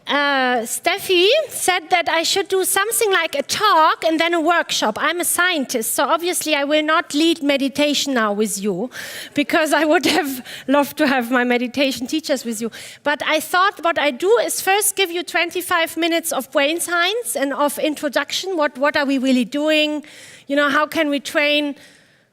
Steffi said that I should do something like a talk and then a workshop. I'm a scientist, so obviously I will not lead meditation now with you, because I would have loved to have my meditation teachers with you. But I thought what I do is first give you 25 minutes of brain science and of introduction. What are we really doing? You know, how can we train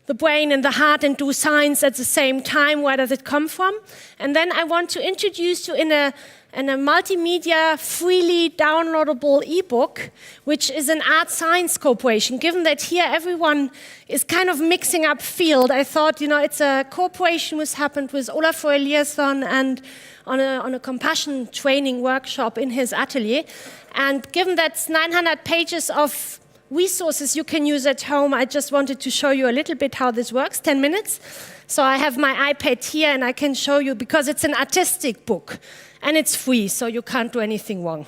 the brain and the heart and do science at the same time? Where does it come from? And then I want to introduce you in a multimedia, freely downloadable ebook, which is an art-science cooperation. Given that here everyone is kind of mixing up field, I thought, you know, it's a cooperation which happened with Olafur Eliasson and on a compassion training workshop in his atelier. And given that it's 900 pages of resources you can use at home, I just wanted to show you a little bit how this works, 10 minutes. So I have my iPad here and I can show you, because it's an artistic book and it's free, so you can't do anything wrong.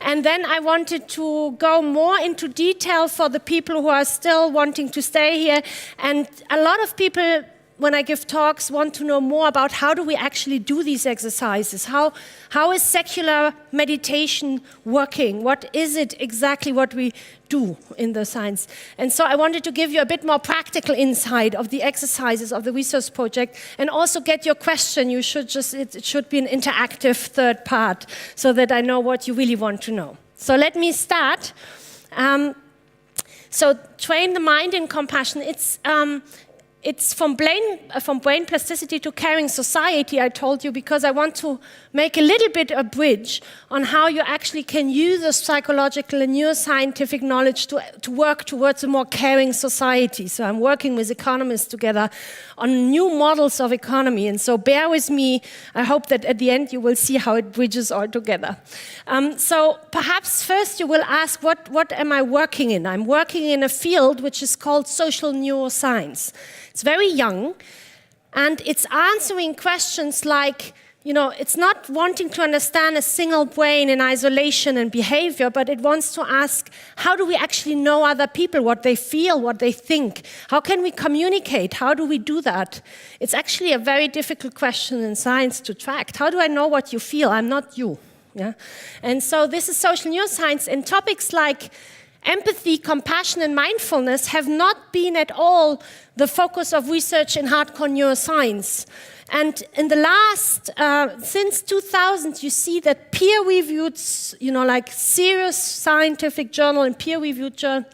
And then I wanted to go more into detail for the people who are still wanting to stay here. And a lot of people, when I give talks, want to know more about how do we actually do these exercises? How is secular meditation working? What is it exactly what we do in the science? And so I wanted to give you a bit more practical insight of the exercises of the research project, and also get your question. It should be an interactive third part, so that I know what you really want to know. So let me start. So train the mind in compassion. It's from brain plasticity to caring society, I told you, because I want to make a little bit a bridge on how you actually can use the psychological and neuroscientific knowledge to work towards a more caring society. So I'm working with economists together on new models of economy. And so bear with me. I hope that at the end you will see how it bridges all together. So perhaps first you will ask, what am I working in? I'm working in a field which is called social neuroscience. It's very young, and it's answering questions like, you know, it's not wanting to understand a single brain in isolation and behavior, but it wants to ask, how do we actually know other people, what they feel, what they think? How can we communicate? How do we do that? It's actually a very difficult question in science to track. How do I know what you feel? I'm not you. Yeah? And so this is social neuroscience, and topics like empathy, compassion, and mindfulness have not been at all the focus of research in hardcore neuroscience. And in the last, since 2000, you see that peer-reviewed, you know, like serious scientific journal and peer-reviewed journal,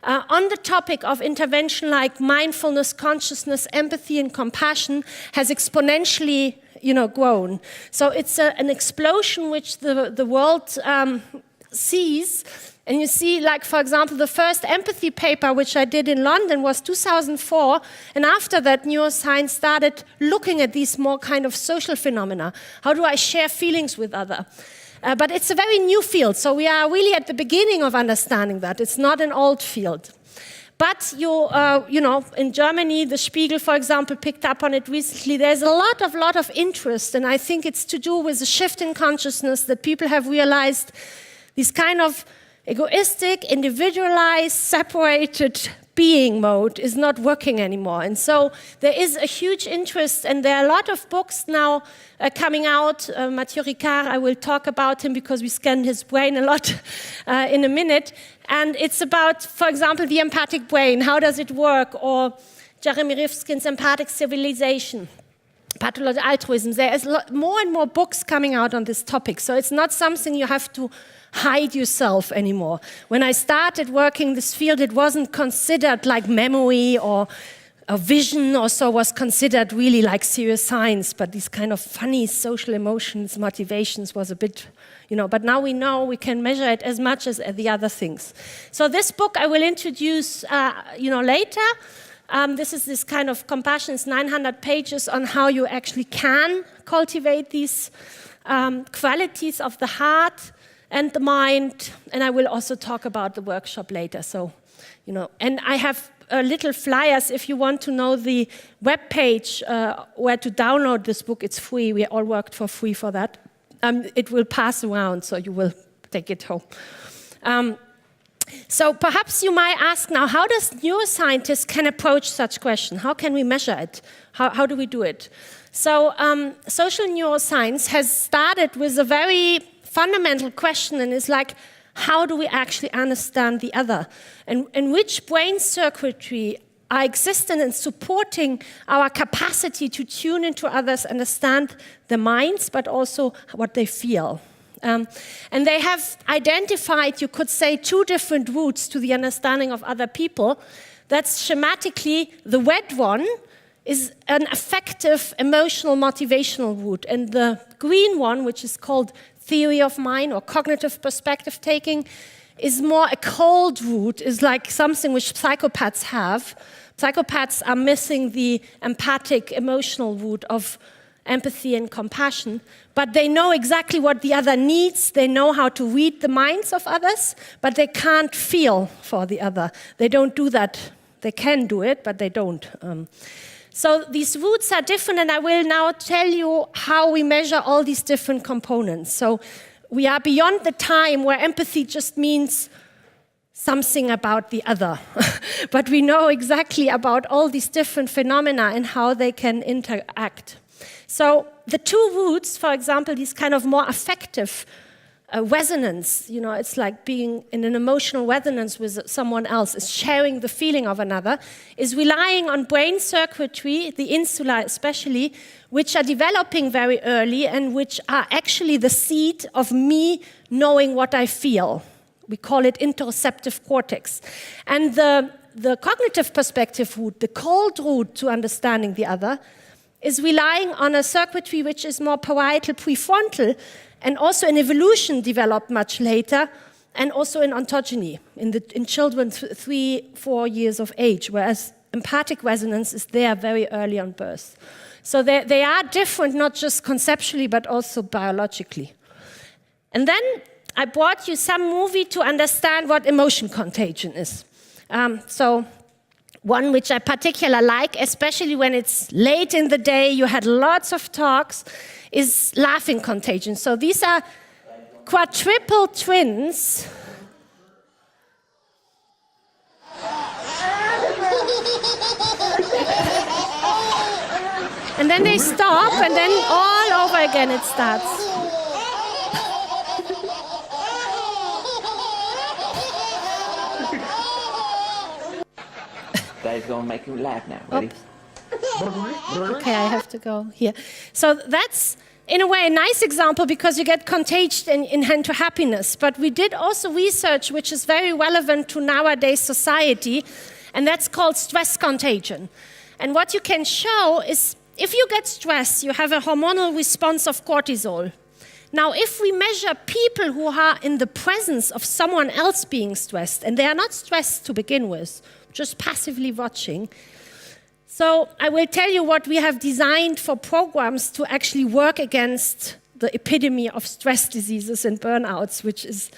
on the topic of intervention like mindfulness, consciousness, empathy, and compassion has exponentially, you know, grown. So it's an explosion which the world sees. And you see, like, for example, the first empathy paper, which I did in London, was 2004. And after that, neuroscience started looking at these more kind of social phenomena. How do I share feelings with others? But it's a very new field. So we are really at the beginning of understanding that. It's not an old field. But you know, in Germany, the Spiegel, for example, picked up on it recently. There's a lot of interest. And I think it's to do with the shift in consciousness that people have realized these kind of egoistic, individualized, separated being mode is not working anymore. And so there is a huge interest, and there are a lot of books now coming out. Mathieu Ricard, I will talk about him because we scanned his brain a lot in a minute. And it's about, for example, the empathic brain. How does it work? Or Jeremy Rifkin's Empathic Civilization. Pathological altruism. There is more and more books coming out on this topic. So it's not something you have to hide yourself anymore. When I started working in this field, it wasn't considered like memory or a vision or so, was considered really like serious science, but these kind of funny social emotions, motivations was a bit, you know, but now we know we can measure it as much as the other things. So this book I will introduce, you know, later. This is this kind of compassion, it's 900 pages on how you actually can cultivate these qualities of the heart and the mind, and I will also talk about the workshop later. So, you know, and I have little flyers if you want to know the web page where to download this book. It's free. We all worked for free for that. It will pass around, so you will take it home. So perhaps you might ask now, how does neuroscientists can approach such question? How can we measure it? How do we do it? So social neuroscience has started with a very fundamental question, and is like, how do we actually understand the other? And which brain circuitry are existent in supporting our capacity to tune into others, understand their minds, but also what they feel. And they have identified, you could say, 2 different routes to the understanding of other people. That's schematically the red one is an affective, emotional, motivational route. And the green one, which is called theory of mind or cognitive perspective taking, is more a cold route, is like something which psychopaths have. Psychopaths are missing the empathic, emotional route of empathy and compassion, but they know exactly what the other needs. They know how to read the minds of others, but they can't feel for the other. They don't do that. They can do it, but they don't. So these routes are different, and I will now tell you how we measure all these different components. So we are beyond the time where empathy just means something about the other. But we know exactly about all these different phenomena and how they can interact. So the 2 routes, for example, these kind of more affective resonance, it's like being in an emotional resonance with someone else, is sharing the feeling of another, is relying on brain circuitry, the insula especially, which are developing very early and which are actually the seed of me knowing what I feel. We call it interoceptive cortex. And the cognitive perspective route, the cold route to understanding the other, is relying on a circuitry which is more parietal prefrontal, and also in evolution developed much later, and also in ontogeny, in children 3-4 years of age, whereas empathic resonance is there very early on birth. So they are different, not just conceptually, but also biologically. And then I brought you some movie to understand what emotion contagion is. So one which I particularly like, especially when it's late in the day, you had lots of talks, is laughing contagion. So these are quadruple twins. And then they stop, and then all over again it starts. Daddy's gonna make you laugh now. Ready? Okay, I have to go here. So that's, in a way, a nice example because you get contagious into happiness. But we did also research which is very relevant to nowadays society, and that's called stress contagion. And what you can show is if you get stressed, you have a hormonal response of cortisol. Now, if we measure people who are in the presence of someone else being stressed, and they are not stressed to begin with, just passively watching. So I will tell you what we have designed for programs to actually work against the epidemic of stress diseases and burnouts, which is,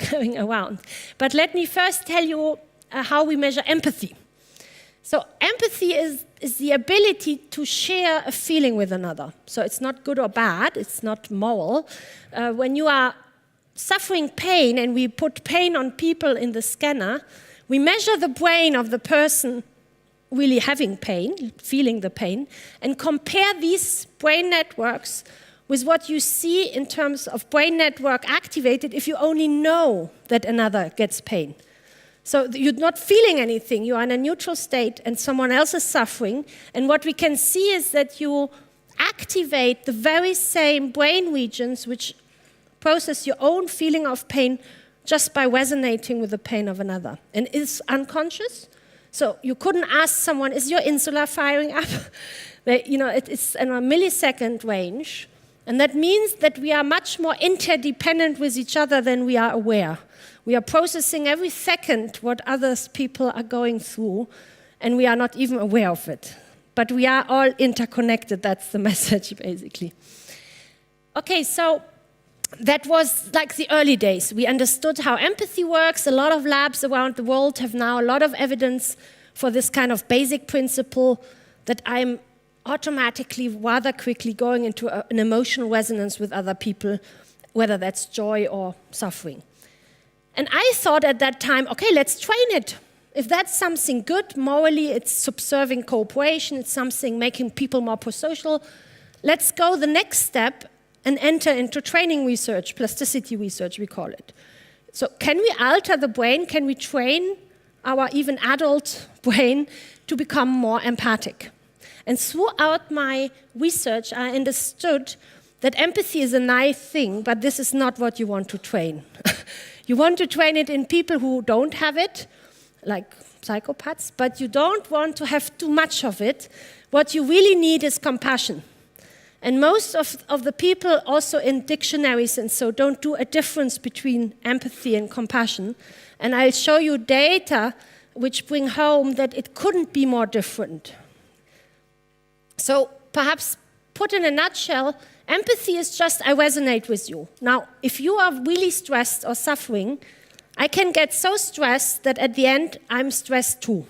going around. But let me first tell you how we measure empathy. So empathy is the ability to share a feeling with another. So it's not good or bad, it's not moral. When you are suffering pain, and we put pain on people in the scanner, we measure the brain of the person really having pain, feeling the pain, and compare these brain networks with what you see in terms of brain network activated if you only know that another gets pain. So you're not feeling anything, you are in a neutral state and someone else is suffering, and what we can see is that you activate the very same brain regions which process your own feeling of pain just by resonating with the pain of another. And it's unconscious. So you couldn't ask someone, is your insula firing up? It's in a millisecond range. And that means that we are much more interdependent with each other than we are aware. We are processing every second what other people are going through, and we are not even aware of it. But we are all interconnected. That's the message, basically. Okay, so that was like the early days. We understood how empathy works. A lot of labs around the world have now a lot of evidence for this kind of basic principle that I'm automatically, rather quickly going into an emotional resonance with other people, whether that's joy or suffering. And I thought at that time, okay, let's train it. If that's something good, morally, it's subserving cooperation, it's something making people more prosocial, let's go the next step and enter into training research, plasticity research, we call it. So can we alter the brain? Can we train our even adult brain to become more empathic? And throughout my research, I understood that empathy is a nice thing, but this is not what you want to train. You want to train it in people who don't have it, like psychopaths, but you don't want to have too much of it. What you really need is compassion. And most of the people also in dictionaries and so don't do a difference between empathy and compassion. And I'll show you data which bring home that it couldn't be more different. So perhaps put in a nutshell, empathy is just I resonate with you. Now, if you are really stressed or suffering, I can get so stressed that at the end I'm stressed too.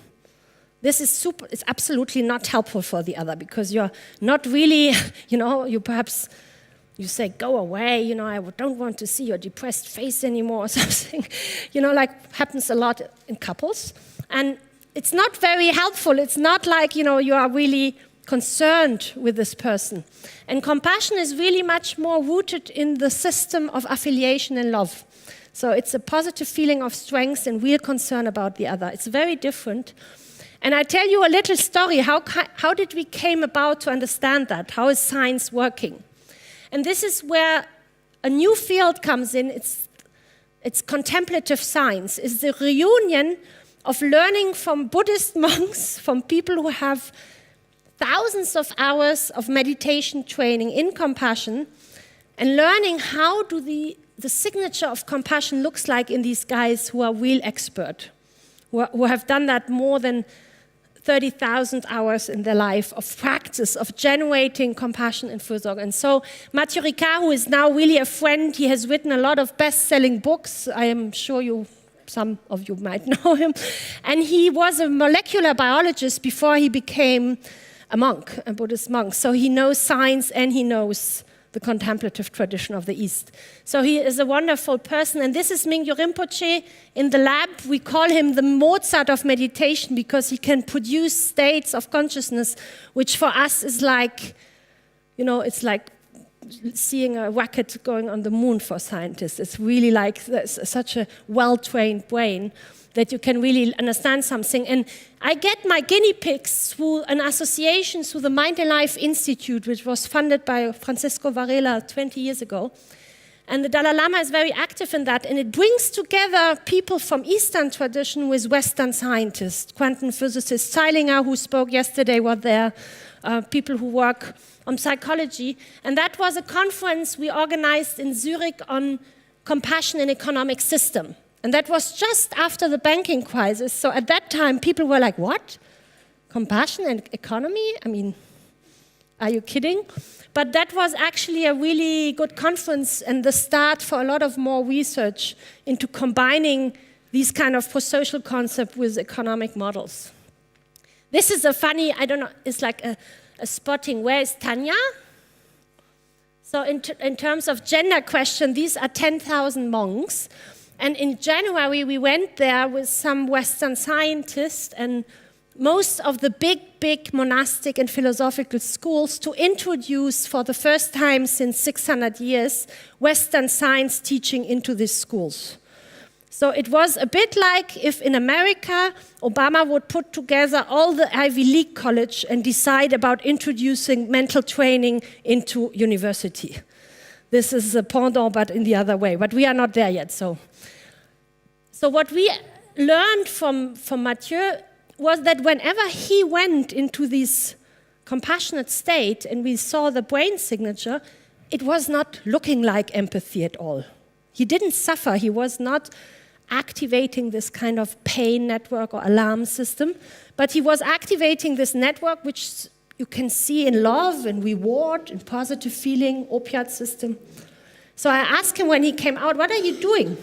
This is it's absolutely not helpful for the other because you're not really, you say, go away, I don't want to see your depressed face anymore or something, like happens a lot in couples. And it's not very helpful. It's not like, you are really concerned with this person. And compassion is really much more rooted in the system of affiliation and love. So it's a positive feeling of strength and real concern about the other. It's very different. And I tell you a little story. How did we came about to understand that? How is science working? And this is where a new field comes in. It's contemplative science. It's the reunion of learning from Buddhist monks, from people who have thousands of hours of meditation training in compassion, and learning how do the signature of compassion looks like in these guys who are real expert, who have done that more than 30,000 hours in their life of practice, of generating compassion and fursorge. And so Mathieu Ricard, who is now really a friend, he has written a lot of best-selling books. I am sure some of you might know him. And he was a molecular biologist before he became a monk, a Buddhist monk. So he knows science and he knows the contemplative tradition of the East. So he is a wonderful person. And this is Mingyur Rinpoche in the lab. We call him the Mozart of meditation because he can produce states of consciousness, which for us is like, it's like seeing a rocket going on the moon for scientists. It's really like such a well-trained brain that you can really understand something. And I get my guinea pigs through an association through the Mind and Life Institute, which was funded by Francisco Varela 20 years ago. And the Dalai Lama is very active in that. And it brings together people from Eastern tradition with Western scientists. Quantum physicist Zeilinger, who spoke yesterday, were there. People who work on psychology. And that was a conference we organized in Zurich on compassion in economic system. And that was just after the banking crisis. So at that time, people were like, what? Compassion and economy? I mean, are you kidding? But that was actually a really good conference and the start for a lot of more research into combining these kind of pro-social concepts with economic models. This is a funny, I don't know, it's like a spotting. Where is Tania? So in terms of gender question, these are 10,000 monks. And in January, we went there with some Western scientists and most of the big monastic and philosophical schools to introduce, for the first time since 600 years, Western science teaching into these schools. So it was a bit like if in America, Obama would put together all the Ivy League college and decide about introducing mental training into university. This is a pendant, but in the other way. But we are not there yet, So what we learned from Mathieu was that whenever he went into this compassionate state and we saw the brain signature, it was not looking like empathy at all. He didn't suffer. He was not activating this kind of pain network or alarm system, but he was activating this network which you can see in love and reward and positive feeling, opiate system. So I asked him when he came out, what are you doing?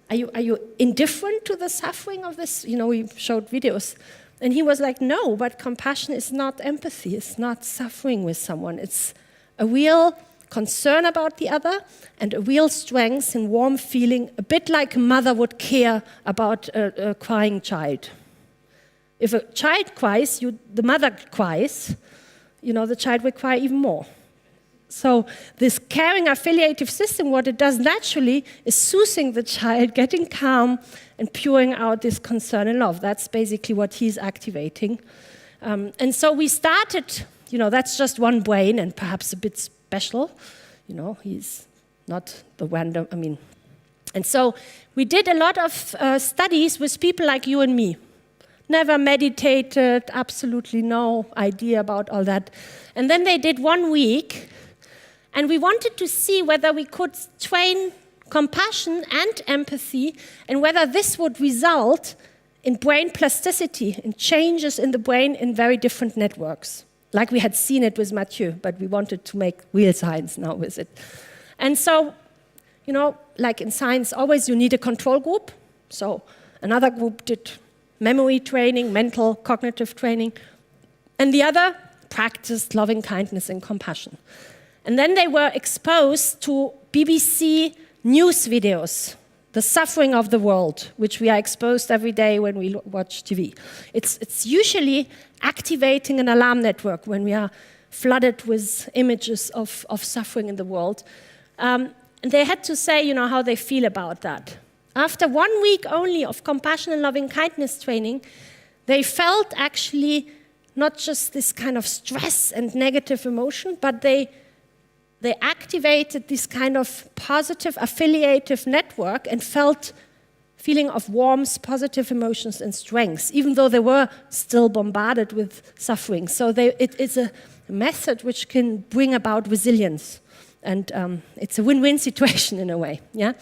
Are you indifferent to the suffering of this? We showed videos. And he was like, no, but compassion is not empathy. It's not suffering with someone. It's a real concern about the other, and a real strength and warm feeling, a bit like a mother would care about a crying child. If a child cries, the mother cries, the child will cry even more. So this caring affiliative system, what it does naturally is soothing the child, getting calm, and pouring out this concern and love. That's basically what he's activating. And so we started, that's just one brain and perhaps a bit special. He's not the random, And so we did a lot of studies with people like you and me. Never meditated, absolutely no idea about all that. And then they did 1 week, and we wanted to see whether we could train compassion and empathy, and whether this would result in brain plasticity, in changes in the brain in very different networks, like we had seen it with Mathieu, but we wanted to make real science now with it. And so, like in science, always you need a control group. So another group did memory training, mental, cognitive training, and the other practiced loving kindness and compassion. And then they were exposed to BBC news videos, the suffering of the world, which we are exposed every day when we watch TV. It's usually activating an alarm network when we are flooded with images of suffering in the world. And they had to say, how they feel about that. After 1 week only of compassion and loving kindness training, they felt actually not just this kind of stress and negative emotion, but they activated this kind of positive affiliative network and felt feeling of warmth, positive emotions, and strength, even though they were still bombarded with suffering. So it is a method which can bring about resilience. And it's a win-win situation in a way. Yeah.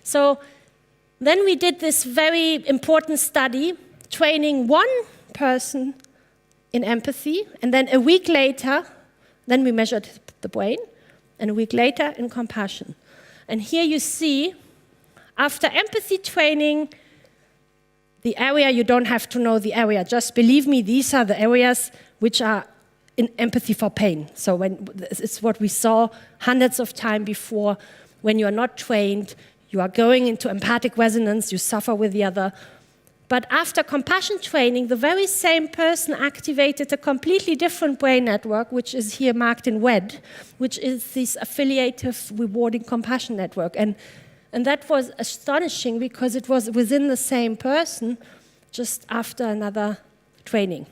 So then we did this very important study, training one person in empathy, and then a week later, then we measured the brain, and a week later in compassion. And here you see, after empathy training, the area, you don't have to know the area, just believe me, these are the areas which are in empathy for pain. So it's what we saw hundreds of times before. When you are not trained, you are going into empathic resonance, you suffer with the other. But after compassion training, the very same person activated a completely different brain network, which is here marked in red, which is this affiliative, rewarding compassion network. And that was astonishing because it was within the same person just after another training.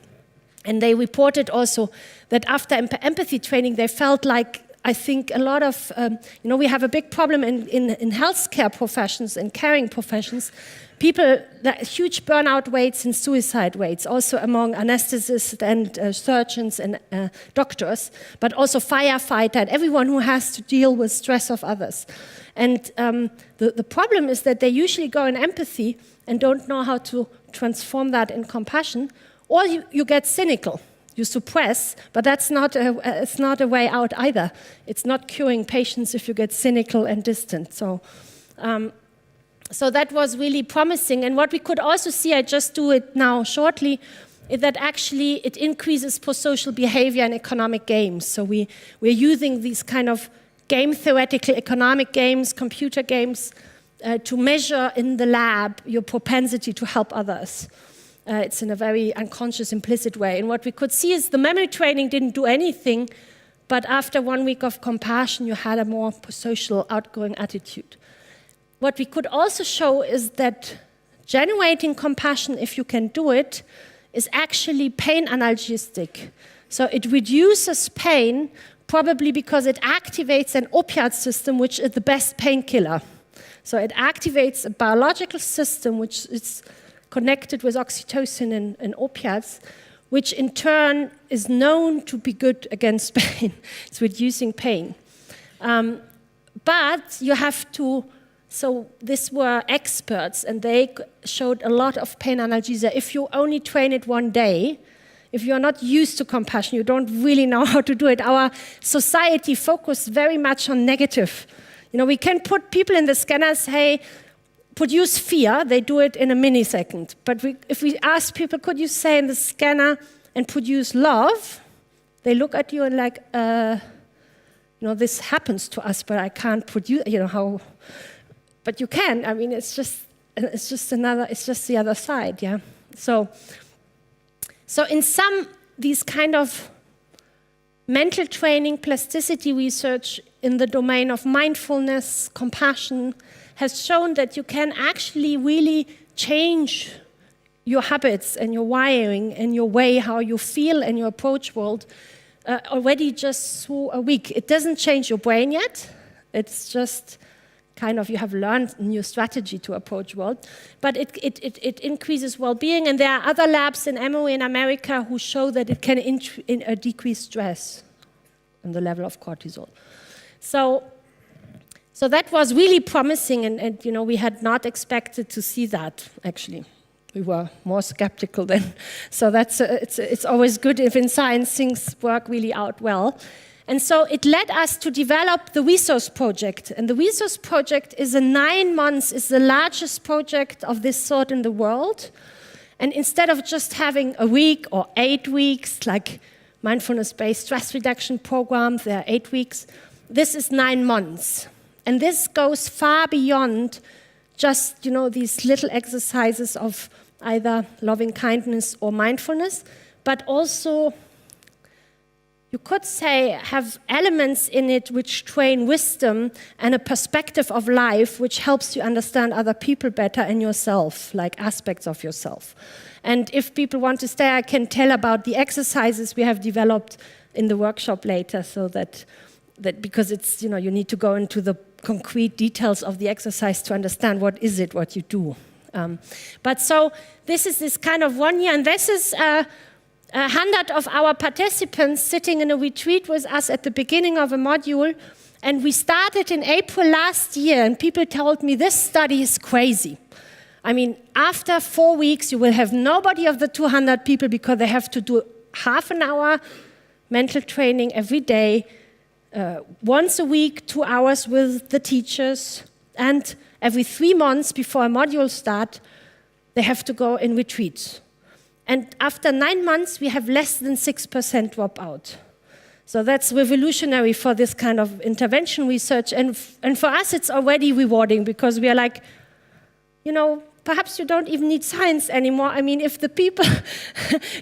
And they reported also that after empathy training, they felt like, I think a lot of, we have a big problem in healthcare professions and caring professions. People, huge burnout rates and suicide rates, also among anesthetists and surgeons and doctors, but also firefighter and everyone who has to deal with stress of others. And the problem is that they usually go in empathy and don't know how to transform that in compassion, or you get cynical. You suppress, but it's not a way out either. It's not curing patients if you get cynical and distant. So that was really promising. And what we could also see, I just do it now shortly, is that actually it increases prosocial behavior in economic games. So we're using these kind of game theoretical economic games, computer games, to measure in the lab your propensity to help others. It's in a very unconscious, implicit way. And what we could see is the memory training didn't do anything, but after 1 week of compassion, you had a more social, outgoing attitude. What we could also show is that generating compassion, if you can do it, is actually pain analgesic. So it reduces pain, probably because it activates an opiate system, which is the best painkiller. So it activates a biological system, which is connected with oxytocin and opiates, which in turn is known to be good against pain. It's reducing pain. But you have to, so these were experts, and they showed a lot of pain analgesia. If you only train it 1 day, if you're not used to compassion, you don't really know how to do it. Our society focuses very much on negative. We can put people in the scanners, hey, produce fear, they do it in a millisecond. But if we ask people, could you say in the scanner and produce love, they look at you and like, this happens to us, but I can't produce, how, but you can. I mean, it's just the other side, yeah? So in these kind of mental training, plasticity research in the domain of mindfulness, compassion, has shown that you can actually really change your habits and your wiring and your way how you feel and your approach world already just through a week. It doesn't change your brain yet. It's just kind of you have learned a new strategy to approach world, but it increases well-being. And there are other labs in Emory in America who show that it can decrease stress and the level of cortisol. So that was really promising, and we had not expected to see that, actually. We were more skeptical then. So it's always good if in science things work really out well. And so it led us to develop the Resource Project. And the Resource Project is 9 months, is the largest project of this sort in the world. And instead of just having a week or 8 weeks, like mindfulness-based stress reduction programs, there are 8 weeks, this is 9 months. And this goes far beyond just, these little exercises of either loving kindness or mindfulness, but also, you could say, have elements in it which train wisdom and a perspective of life which helps you understand other people better and yourself, like aspects of yourself. And if people want to stay, I can tell about the exercises we have developed in the workshop later, so that because it's, you need to go into the concrete details of the exercise to understand what you do. But so this is this kind of 1 year, and this is 100 of our participants sitting in a retreat with us at the beginning of a module, and we started in April last year, and people told me this study is crazy. I mean, after 4 weeks, you will have nobody of the 200 people because they have to do half an hour mental training every day, once a week, 2 hours with the teachers, and every 3 months before a module start, they have to go in retreats. And after 9 months, we have less than 6% dropout. So that's revolutionary for this kind of intervention research. And for us, it's already rewarding because we are like, perhaps you don't even need science anymore. I mean, if the people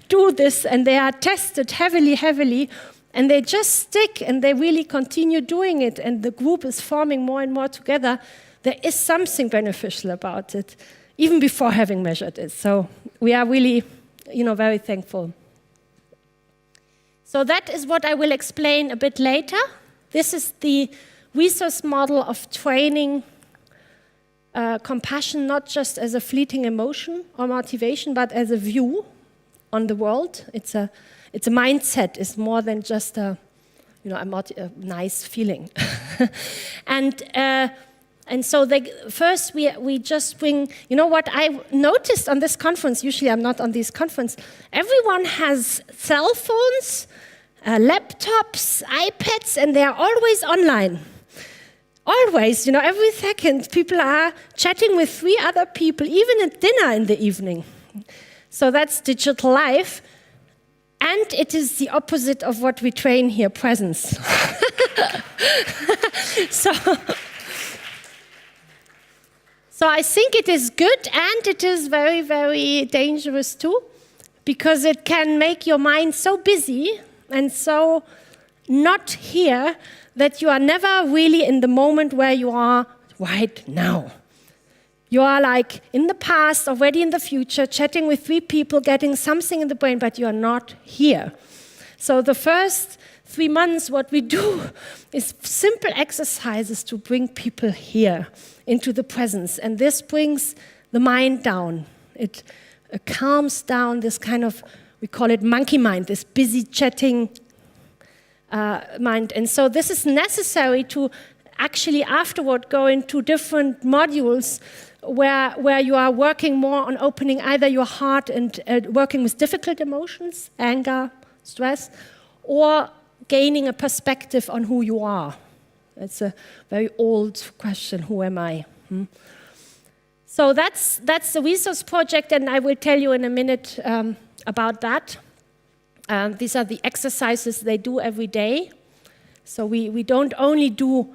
do this and they are tested heavily, and they just stick and they really continue doing it, and the group is forming more and more together, there is something beneficial about it, even before having measured it. So we are really, very thankful. So that is what I will explain a bit later. This is the resource model of training compassion, not just as a fleeting emotion or motivation, but as a view on the world. It's a mindset. It's more than just a nice feeling. And so first we just bring, what I noticed on this conference, usually I'm not on this conference, everyone has cell phones, laptops, iPads, and they're always online. Always, every second people are chatting with 3 other people, even at dinner in the evening. So that's digital life. And it is the opposite of what we train here, presence. So I think it is good, and it is very, very dangerous too, because it can make your mind so busy and so not here that you are never really in the moment where you are right now. You are like in the past, already in the future, chatting with 3 people, getting something in the brain, but you are not here. So the first 3 months, what we do is simple exercises to bring people here into the presence. And this brings the mind down. It calms down this kind of, we call it monkey mind, this busy chatting mind. And so this is necessary to actually afterward go into different modules where you are working more on opening either your heart and working with difficult emotions, anger, stress, or gaining a perspective on who you are. It's a very old question, who am I? So that's the resource project, and I will tell you in a minute about that. These are the exercises they do every day. So we don't only do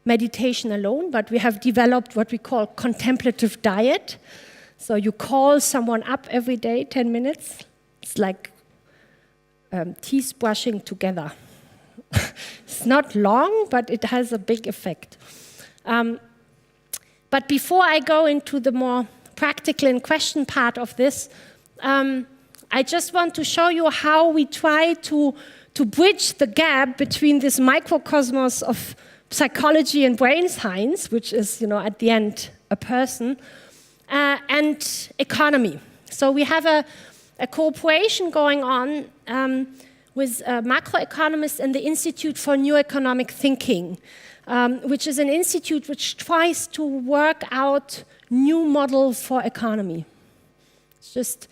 meditation alone, but we have developed what we call contemplative diet. So you call someone up every day, 10 minutes. It's like teeth brushing together. It's not long, but it has a big effect. But before I go into the more practical and question part of this, I just want to show you how we try to bridge the gap between this microcosmos of psychology and brain science, which is, at the end, a person, and economy. So we have a cooperation going on with macroeconomists and the Institute for New Economic Thinking, which is an institute which tries to work out new models for economy. It's just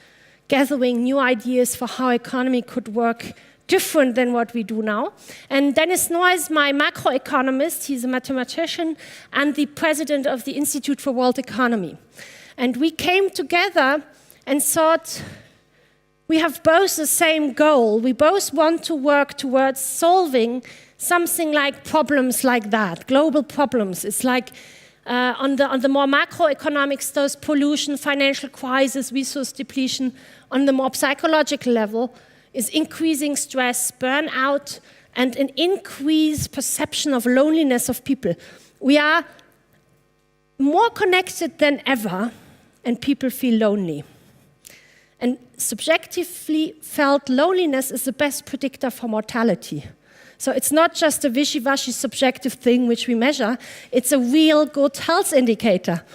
gathering new ideas for how economy could work different than what we do now. And Dennis Noor is my macroeconomist. He's a mathematician and the president of the Institute for World Economy. And we came together and thought, we have both the same goal. We both want to work towards solving something like problems like that, global problems. It's like on the more macroeconomics, there's pollution, financial crisis, resource depletion. On the more psychological level is increasing stress, burnout, and an increased perception of loneliness of people. We are more connected than ever, and people feel lonely. And subjectively felt loneliness is the best predictor for mortality. So it's not just a wishy-washy subjective thing which we measure, it's a real good health indicator.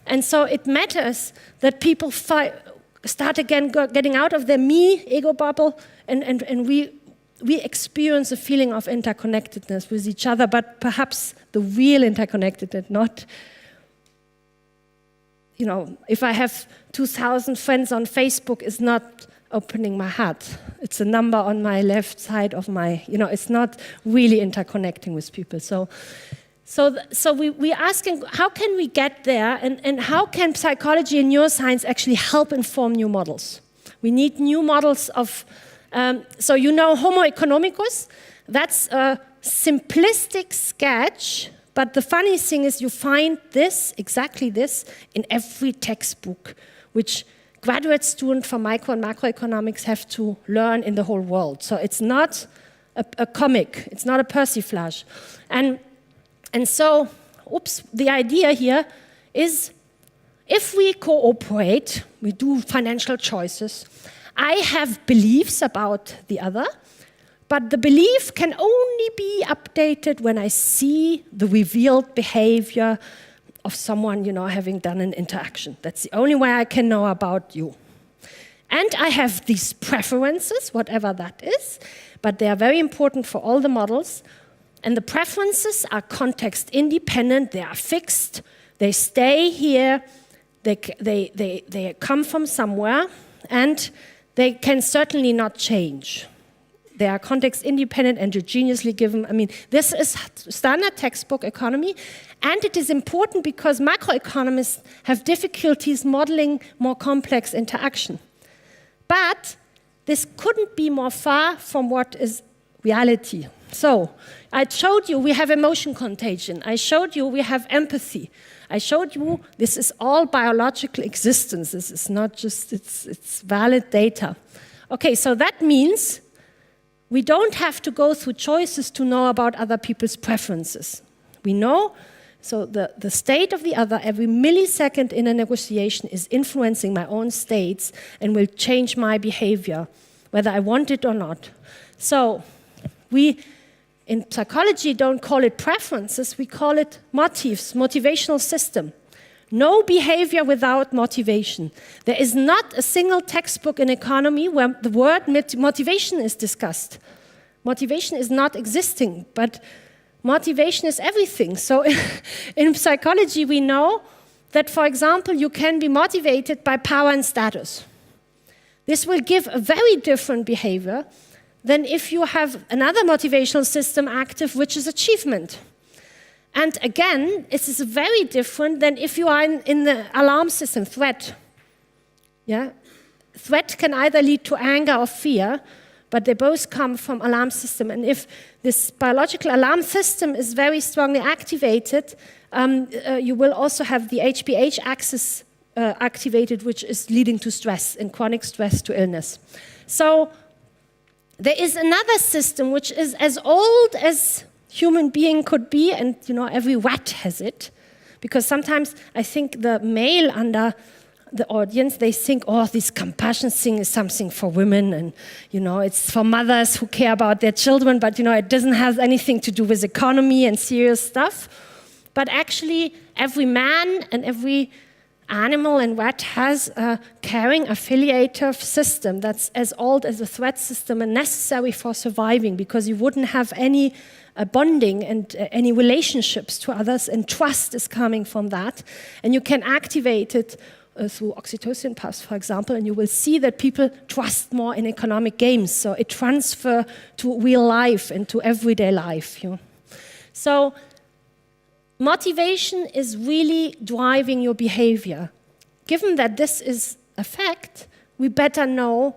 And so it matters that people start again getting out of their me, ego bubble, and we experience a feeling of interconnectedness with each other, but perhaps the real interconnectedness, not, if I have 2,000 friends on Facebook, is not opening my heart. It's a number on my left side of my, it's not really interconnecting with people. So we're asking, how can we get there, and how can psychology and neuroscience actually help inform new models? We need new models of, Homo economicus, that's a simplistic sketch, but the funny thing is you find this, exactly this, in every textbook, which graduate students from micro and macroeconomics have to learn in the whole world. So it's not a comic, it's not a persiflage. And so, the idea here is if we cooperate, we do financial choices, I have beliefs about the other, but the belief can only be updated when I see the revealed behavior of someone, having done an interaction. That's the only way I can know about you. And I have these preferences, whatever that is, but they are very important for all the models. And the preferences are context independent, they are fixed, they stay here, they come from somewhere, and they can certainly not change. They are context independent, endogenously given. This is standard textbook economy, and it is important because macroeconomists have difficulties modeling more complex interaction. But this couldn't be more far from what is reality. So, I showed you we have emotion contagion. I showed you we have empathy. I showed you this is all biological existence. This is not just, it's valid data. Okay, so that means we don't have to go through choices to know about other people's preferences. We know, so the state of the other every millisecond in a negotiation is influencing my own states and will change my behavior, whether I want it or not. So we, in psychology, don't call it preferences, we call it motives, motivational system. No behavior without motivation. There is not a single textbook in economy where the word motivation is discussed. Motivation is not existing, but motivation is everything. So in psychology, we know that, for example, you can be motivated by power and status. This will give a very different behavior than if you have another motivational system active, which is achievement. And again, this is very different than if you are in the alarm system, threat. Yeah? Threat can either lead to anger or fear, but they both come from alarm system. And if this biological alarm system is very strongly activated, you will also have the HPH axis activated, which is leading to stress and chronic stress to illness. So there is another system which is as old as human being could be, and every rat has it. Because sometimes I think the male under the audience, they think, oh, this compassion thing is something for women, and it's for mothers who care about their children, but it doesn't have anything to do with economy and serious stuff. But actually, every man and every animal and rat has a caring affiliative system that's as old as the threat system and necessary for surviving, because you wouldn't have any bonding and any relationships to others, and trust is coming from that. And you can activate it through oxytocin paths, for example, and you will see that people trust more in economic games. So it transfers to real life and to everyday life. So motivation is really driving your behavior. Given that this is a fact, we better know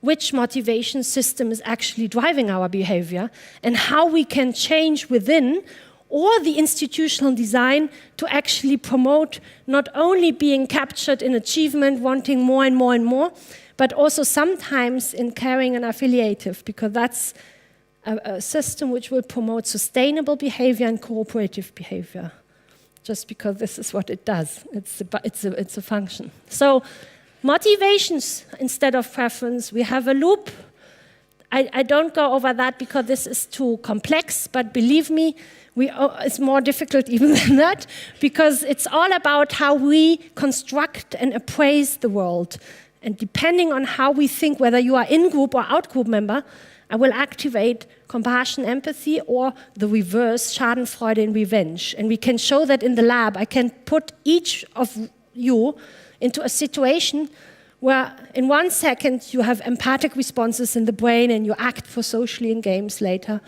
which motivation system is actually driving our behavior and how we can change within or the institutional design to actually promote not only being captured in achievement, wanting more and more and more, but also sometimes in caring and affiliative, because that's a system which will promote sustainable behavior and cooperative behavior, just because this is what it does. It's a function. So motivations instead of preference. We have a loop. I don't go over that because this is too complex, but believe me, it's more difficult even than that, because it's all about how we construct and appraise the world. And depending on how we think, whether you are in-group or out-group member, I will activate compassion, empathy, or the reverse, Schadenfreude and revenge. And we can show that in the lab. I can put each of you into a situation where in 1 second you have empathic responses in the brain and you act for socially in games later.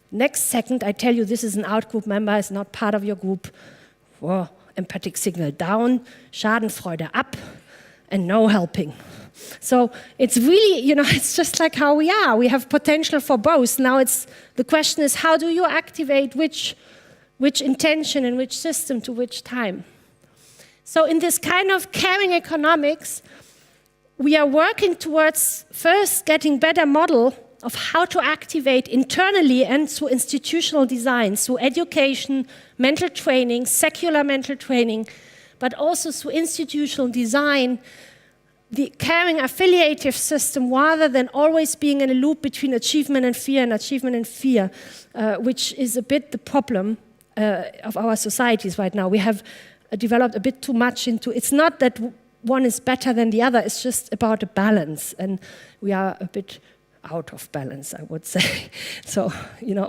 Next second, I tell you this is an out-group member, is not part of your group. Whoa, empathic signal down, Schadenfreude up, and no helping. So it's really, it's just like how we are. We have potential for both. Now the question is, how do you activate which intention and which system to which time? So in this kind of caring economics, we are working towards first getting better model of how to activate internally and through institutional design, through education, mental training, secular mental training, but also through institutional design, the caring affiliative system, rather than always being in a loop between achievement and fear, which is a bit the problem of our societies right now. We have developed a bit too much into, it's not that one is better than the other, it's just about a balance, and we are a bit out of balance, I would say. So,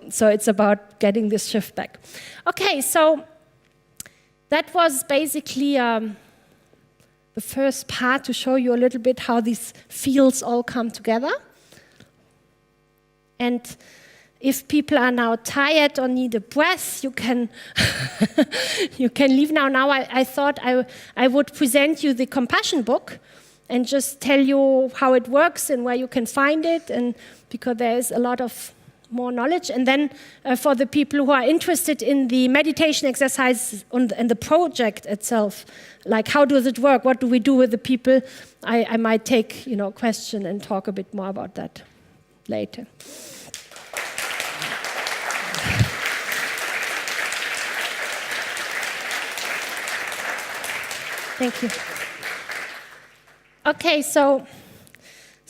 so it's about getting this shift back. Okay, so that was basically the first part to show you a little bit how these fields all come together. And if people are now tired or need a breath, you can you can leave now. Now I thought I would present you the compassion book and just tell you how it works and where you can find it, and because there is a lot of more knowledge. And then for the people who are interested in the meditation exercises and the project itself, like how does it work, what do we do with the people, I might take a question and talk a bit more about that later. Thank you. Okay, so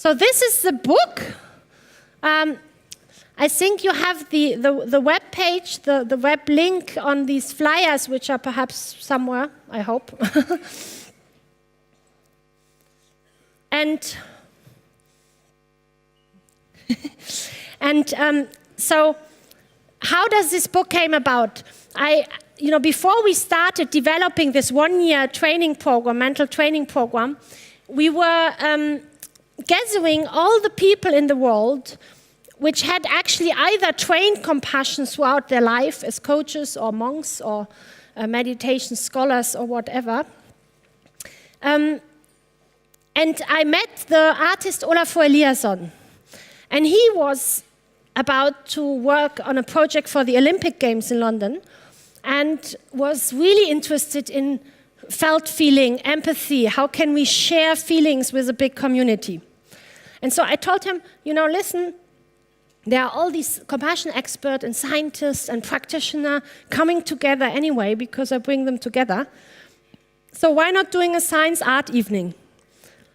this is the book. I think you have the web page, the web link on these flyers, which are perhaps somewhere, I hope. So how does this book came about? Before we started developing this 1-year training program, mental training program, we were gathering all the people in the world which had actually either trained compassion throughout their life as coaches or monks or meditation scholars or whatever. And I met the artist Olafur Eliasson. And he was about to work on a project for the Olympic Games in London and was really interested in felt feeling, empathy. How can we share feelings with a big community? And so I told him, listen, there are all these compassion experts and scientists and practitioners coming together anyway because I bring them together. So why not doing a science art evening?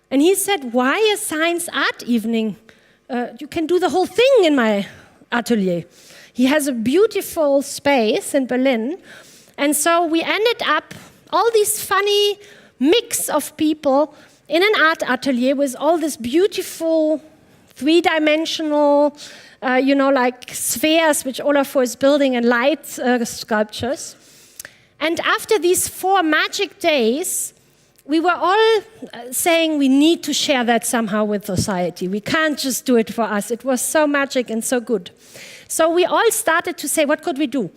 And he said, why a science art evening? You can do the whole thing in my atelier. He has a beautiful space in Berlin. And so we ended up, all these funny mix of people in an art atelier with all this beautiful three-dimensional, like spheres, which Olafur is building, and light sculptures. And after these 4 magic days, we were all saying we need to share that somehow with society. We can't just do it for us. It was so magic and so good. So we all started to say, what could we do?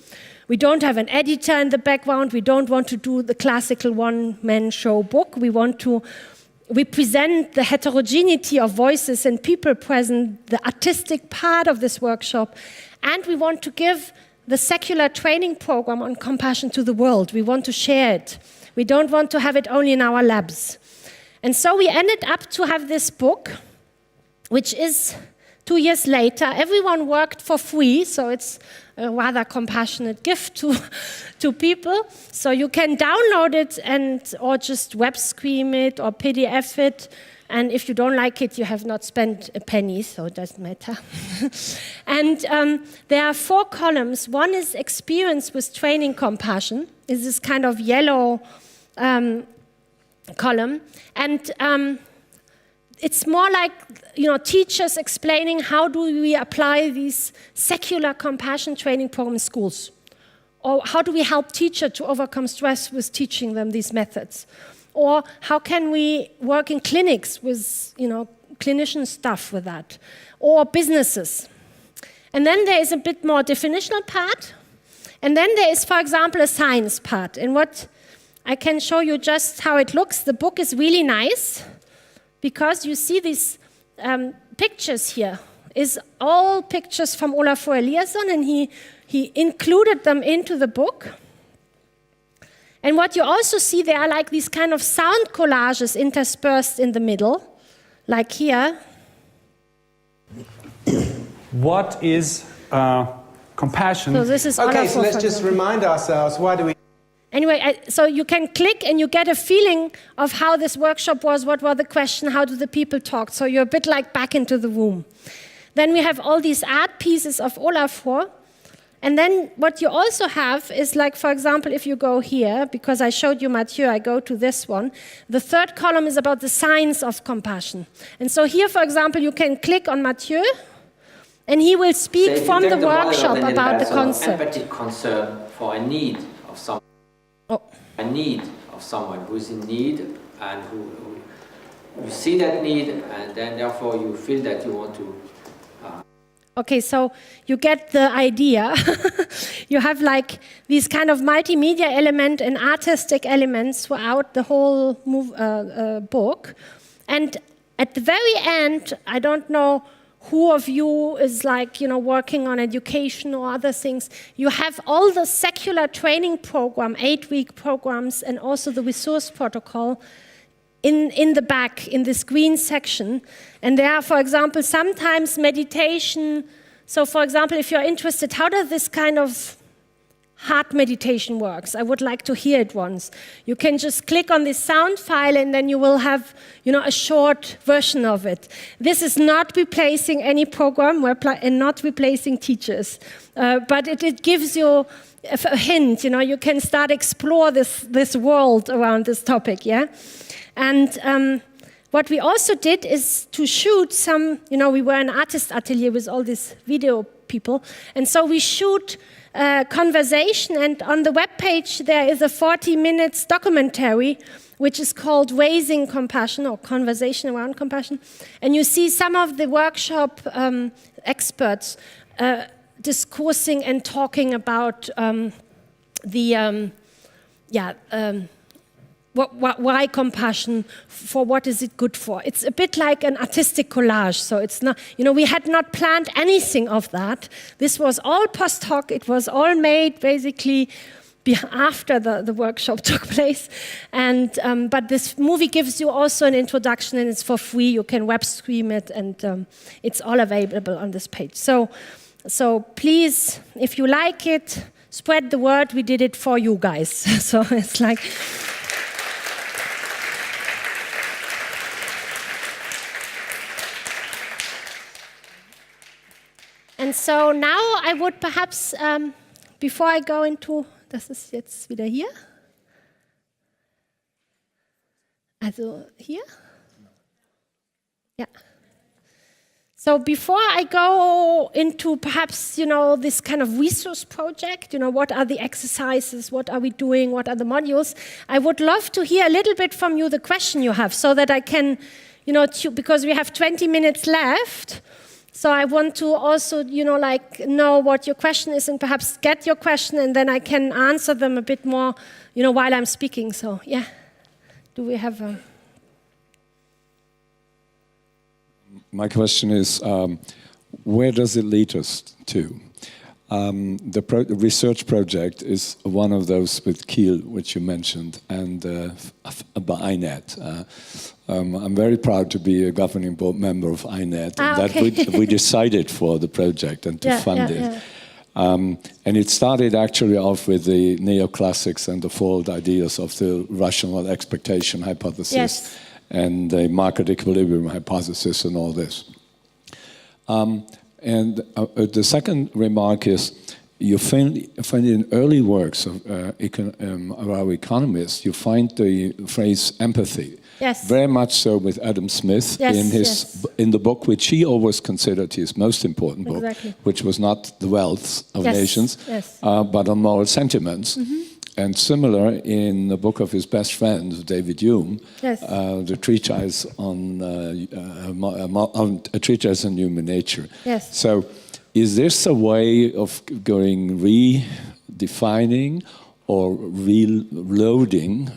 We don't have an editor in the background. We don't want to do the classical one-man show book. We present the heterogeneity of voices and people present, the artistic part of this workshop. And we want to give the secular training program on compassion to the world. We want to share it. We don't want to have it only in our labs. And so we ended up to have this book, which is 2 years later. Everyone worked for free, so it's a rather compassionate gift to people. So you can download it or just web stream it or PDF it. And if you don't like it, you have not spent a penny, so it doesn't matter. And there are 4 columns. One is experience with training compassion. It's this kind of yellow column. And it's more like, teachers explaining how do we apply these secular compassion training programs in schools. Or how do we help teachers to overcome stress with teaching them these methods. Or how can we work in clinics with, clinician stuff with that? Or businesses. And then there is a bit more definitional part. And then there is, for example, a science part. And what I can show you just how it looks. The book is really nice because you see these pictures here. Is all pictures from Olafur Eliasson, and he included them into the book. And what you also see, there are like these kind of sound collages interspersed in the middle, like here. What is compassion? So this is okay, Olafur, so let's just remind ourselves, why do we... Anyway, so you can click and you get a feeling of how this workshop was, what were the questions, how do the people talk. So you're a bit like back into the room. Then we have all these art pieces of Olafur. And then what you also have is like, for example, if you go here, because I showed you Mathieu, I go to this one. The 3rd column is about the science of compassion. And so here, for example, you can click on Mathieu, and he will speak from the workshop about the concept. Empathy concern for a need of someone. Oh. A need of someone who is in need and who you see that need, and then therefore you feel that you want to. Okay, so you get the idea. You have like these kind of multimedia element and artistic elements throughout the whole book. And at the very end, I don't know who of you is like, working on education or other things. You have all the secular training program, 8-week programs, and also the resource protocol in the back, in this green section. And there are, for example, sometimes meditation. So, for example, if you're interested, how does this kind of heart meditation works? I would like to hear it once. You can just click on this sound file, and then you will have, a short version of it. This is not replacing any program and not replacing teachers, but it gives you a hint. You can start explore this world around this topic. Yeah, and what we also did is to shoot some. We were an artist atelier with all these video people, and so we shoot conversation, and on the webpage there is a 40-minute documentary which is called Raising Compassion, or Conversation Around Compassion. And you see some of the workshop experts discoursing and why compassion, for what is it good for. It's a bit like an artistic collage, so it's not, we had not planned anything of that. This was all post hoc, it was all made basically after the workshop took place. And but this movie gives you also an introduction, and it's for free. You can web stream it, and it's all available on this page. So please, if you like it, spread the word. We did it for you guys. So it's like... And so now I would perhaps, before I go into, das ist jetzt wieder hier. Also hier? Yeah. So before I go into perhaps, this kind of resource project, what are the exercises, what are we doing, what are the modules, I would love to hear a little bit from you the question you have, so that I can, because we have 20 minutes left. So I want to also, know what your question is, and perhaps get your question, and then I can answer them a bit more, while I'm speaking. So, yeah. Do we have a... My question is, where does it lead us to? The research project is one of those with Kiel, which you mentioned, and by INET. I'm very proud to be a governing board member of INET, and that we decided for the project and to fund it. Yeah. And it started actually off with the neoclassics and the fault ideas of the rational expectation hypothesis and the market equilibrium hypothesis and all this. And the second remark is, you find in early works of our economists, you find the phrase empathy. Yes. Very much so with Adam Smith in the book which he always considered his most important book, which was not The Wealth of Nations, but on moral sentiments. Mm-hmm. And similar in the book of his best friend, David Hume, the treatise on a treatise on human nature. Yes. So, is this a way of going redefining or reloading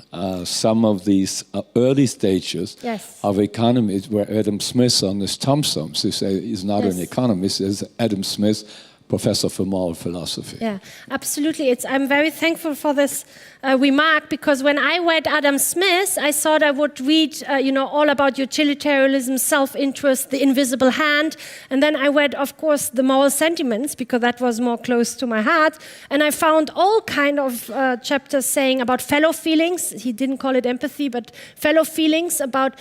some of these early stages of economies, where Adam Smith on his tombstones, he's not an economist, is Adam Smith, professor for moral philosophy. Yeah, absolutely. I'm very thankful for this remark, because when I read Adam Smith, I thought I would read, all about utilitarianism, self-interest, the invisible hand, and then I read, of course, the moral sentiments, because that was more close to my heart, and I found all kind of chapters saying about fellow feelings. He didn't call it empathy, but fellow feelings, about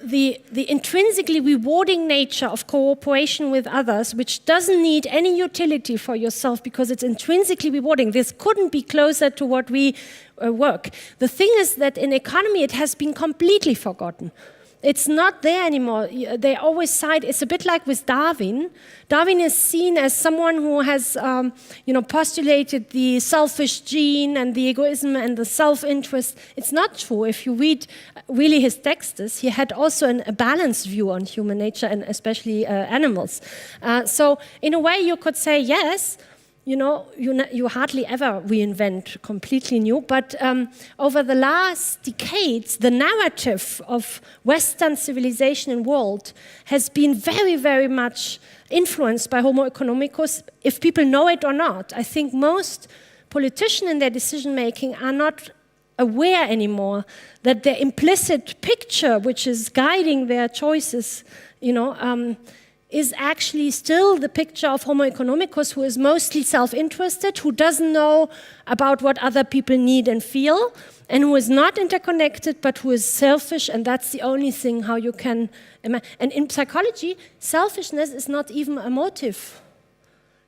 the intrinsically rewarding nature of cooperation with others, which doesn't need any utility for yourself because it's intrinsically rewarding. This couldn't be closer to what we work. The thing is that in economy it has been completely forgotten. It's not there anymore. They always cite, it's a bit like with Darwin. Darwin is seen as someone who has, postulated the selfish gene and the egoism and the self-interest. It's not true. If you read really his texts, he had also a balanced view on human nature and especially animals. So in a way you could say, yes, you hardly ever reinvent completely new, but over the last decades, the narrative of Western civilization and world has been very, very much influenced by Homo economicus, if people know it or not. I think most politicians in their decision-making are not aware anymore that the implicit picture which is guiding their choices, is actually still the picture of Homo economicus, who is mostly self-interested, who doesn't know about what other people need and feel, and who is not interconnected, but who is selfish, and that's the only thing how you can... And in psychology, selfishness is not even a motive.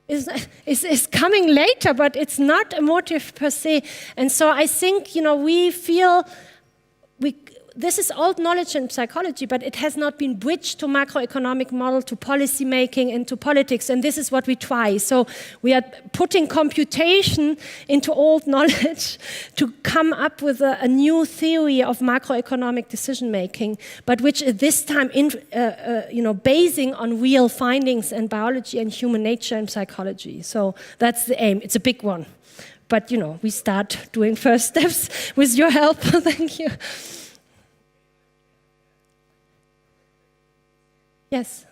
It's coming later, but it's not a motive per se. And so I think, we feel... This is old knowledge in psychology, but it has not been bridged to macroeconomic model, to policy making, and to politics, and this is what we try. So we are putting computation into old knowledge to come up with a new theory of macroeconomic decision making, but which is this time, basing on real findings in biology and human nature and psychology. So that's the aim. It's a big one. but we start doing first steps with your help. Thank you. Yes.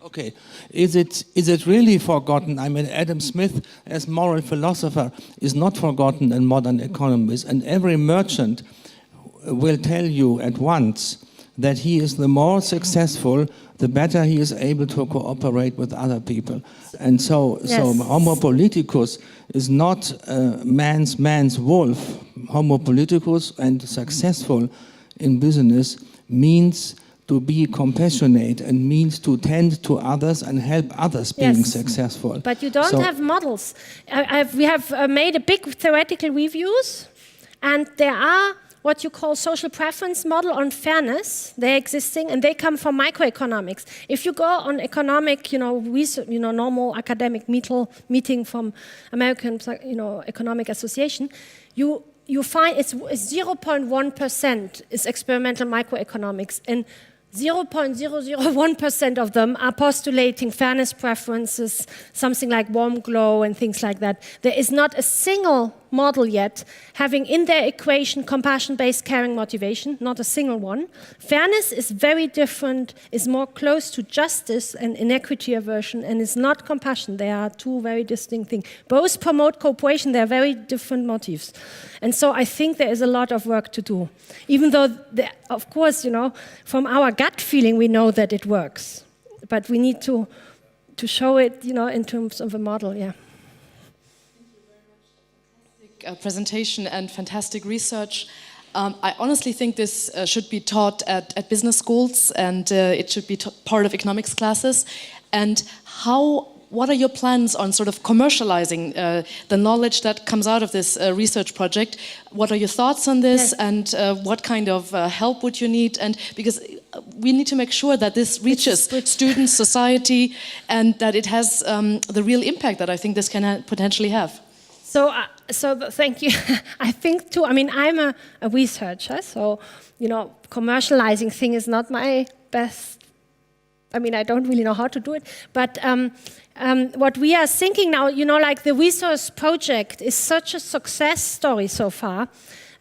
Okay, is it really forgotten? I mean, Adam Smith, as moral philosopher, is not forgotten in modern economies, and every merchant will tell you at once that he is the more successful, the better he is able to cooperate with other people. And so Homo politicus is not man's wolf. Homo politicus and successful in business means to be compassionate and means to tend to others and help others being successful. But you don't have models. We have made a big theoretical reviews, and there are what you call social preference model on fairness. They're existing, and they come from microeconomics. If you go on economic, research, normal academic meeting from American, Economic Association, you find it's 0.1% is experimental microeconomics, and 0.001% of them are postulating fairness preferences, something like warm glow and things like that. There is not a single model yet having in their equation compassion-based caring motivation, not a single one. Fairness is very different, is more close to justice and inequity aversion, and is not compassion. They are two very distinct things. Both promote cooperation, they are very different motives. And so I think there is a lot of work to do. Even though, of course, from our gut feeling, we know that it works. But we need to show it, in terms of a model, yeah. Presentation and fantastic research. I honestly think this should be taught at business schools, and it should be part of economics classes. And what are your plans on sort of commercializing the knowledge that comes out of this research project? What are your thoughts on this, and what kind of help would you need? And because we need to make sure that this reaches students, society, and that it has the real impact that I think this can potentially have. So thank you. I think too, I'm a researcher, so, commercializing thing is not my best, I don't really know how to do it, but what we are thinking now, like the resource project is such a success story so far.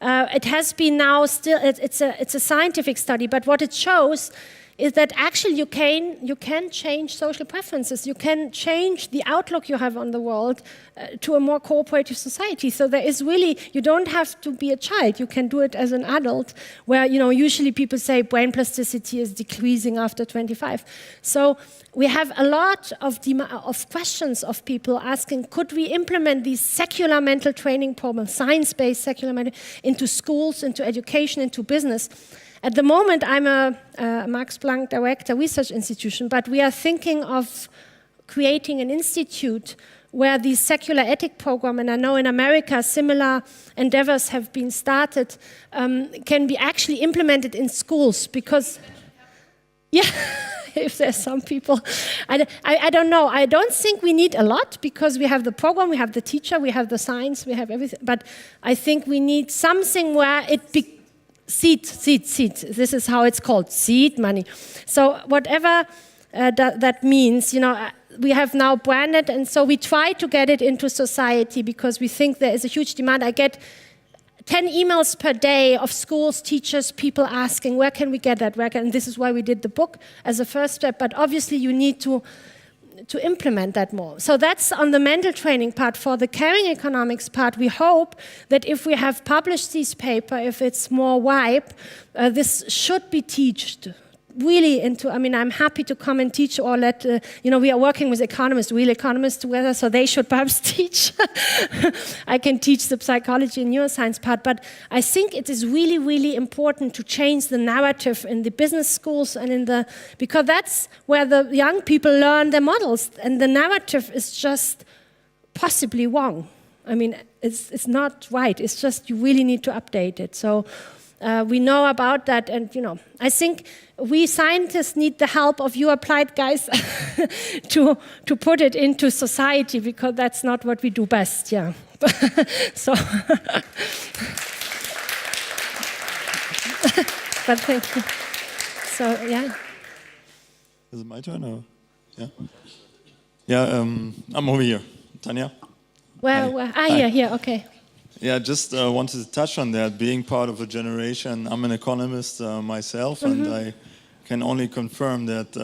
It has been now still, it's a scientific study, but what it shows is that actually you can change social preferences. You can change the outlook you have on the world to a more cooperative society. So there is really, you don't have to be a child. You can do it as an adult, where, usually people say brain plasticity is decreasing after 25. So we have a lot of questions of people asking, could we implement these secular mental training programs, science-based secular mental, into schools, into education, into business? At the moment, I'm a Max Planck Director Research Institution, but we are thinking of creating an institute where the secular ethic program, and I know in America similar endeavors have been started, can be actually implemented in schools, because, if there's some people, I don't know. I don't think we need a lot, because we have the program, we have the teacher, we have the science, we have everything, but I think we need something where it seed. This is how it's called, seed money. So whatever that means, we have now branded, and so we try to get it into society because we think there is a huge demand. I get 10 emails per day of schools, teachers, people asking, where can we get that? And this is why we did the book as a first step, but obviously you need to implement that more. So that's on the mental training part. For the caring economics part, we hope that if we have published this paper, if it's more ripe, this should be taught really into, I'm happy to come and teach, or let, we are working with economists, real economists together, so they should perhaps teach. I can teach the psychology and neuroscience part, but I think it is really, really important to change the narrative in the business schools and because that's where the young people learn the models, and the narrative is just possibly wrong. It's not right, it's just you really need to update it. So we know about that, and I think we scientists need the help of you applied guys to put it into society, because that's not what we do best, yeah. So, but thank you. So, yeah. Is it my turn, or? Yeah. Yeah, I'm over here. Tania? Here, okay. Yeah, just wanted to touch on that, being part of a generation. I'm an economist myself, and I can only confirm that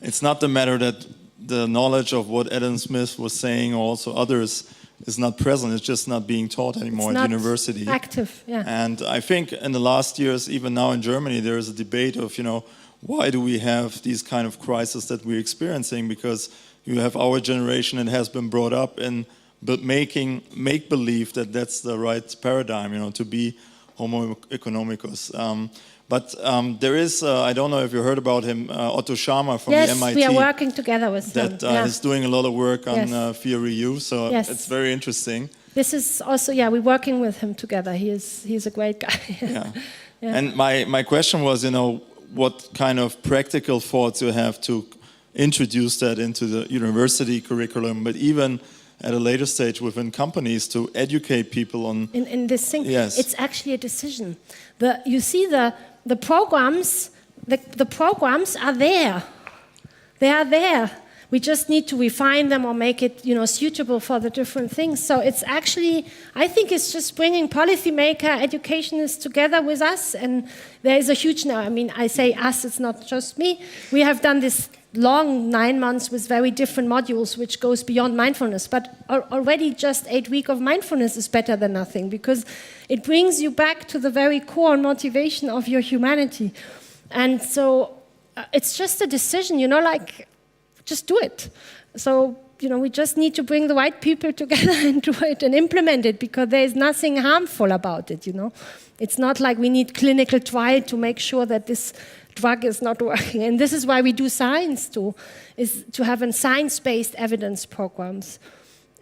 it's not the matter that the knowledge of what Adam Smith was saying, or also others, is not present. It's just not being taught anymore at university. Active, yeah. And I think in the last years, even now in Germany, there is a debate of, why do we have these kind of crises that we're experiencing? Because you have our generation that has been brought up in make believe that that's the right paradigm, to be homo economicus. But there is, I don't know if you heard about him, Otto Scharmer from the MIT. Yes, we are working together with him. That is doing a lot of work on theory use, so it's very interesting. This is also, we're working with him together. He's a great guy. Yeah. And my question was, what kind of practical thoughts you have to introduce that into the university curriculum, but even at a later stage within companies to educate people on... In this thing, yes. It's actually a decision. You see the programs, the programs are there. They are there. We just need to refine them or make it, suitable for the different things. So it's actually, I think it's just bringing policymaker, educationists together with us. And there is a huge, I say us, it's not just me. We have done this long 9 months with very different modules, which goes beyond mindfulness. But already just 8 weeks of mindfulness is better than nothing, because it brings you back to the very core motivation of your humanity. And so it's just a decision, just do it. So, we just need to bring the right people together and do it and implement it, because there is nothing harmful about it, It's not like we need clinical trial to make sure that this drug is not working. And this is why we do science too, is to have science-based evidence programs,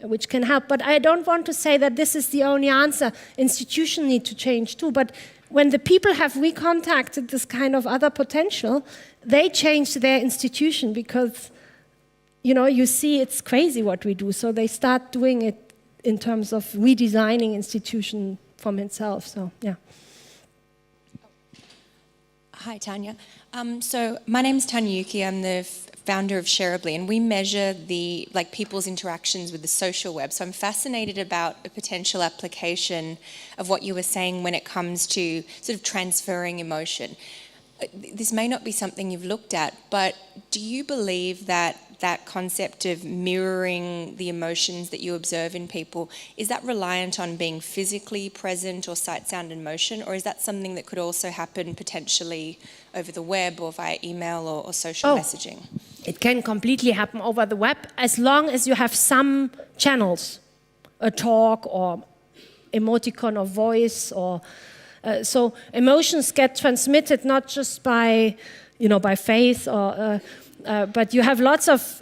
which can help. But I don't want to say that this is the only answer. Institutions need to change too. But when the people have recontacted this kind of other potential, they change their institution, because you see it's crazy what we do. So they start doing it in terms of redesigning institution from itself. So, yeah. Hi, Tania. So my name is Tania. I'm the founder of Shareably, and we measure people's interactions with the social web. So I'm fascinated about a potential application of what you were saying when it comes to sort of transferring emotion. This may not be something you've looked at, but do you believe that concept of mirroring the emotions that you observe in people, is that reliant on being physically present or sight, sound and motion, or is that something that could also happen potentially over the web or via email or social messaging? It can completely happen over the web, as long as you have some channels, a talk or emoticon or voice, or so emotions get transmitted not just by faith or but you have lots of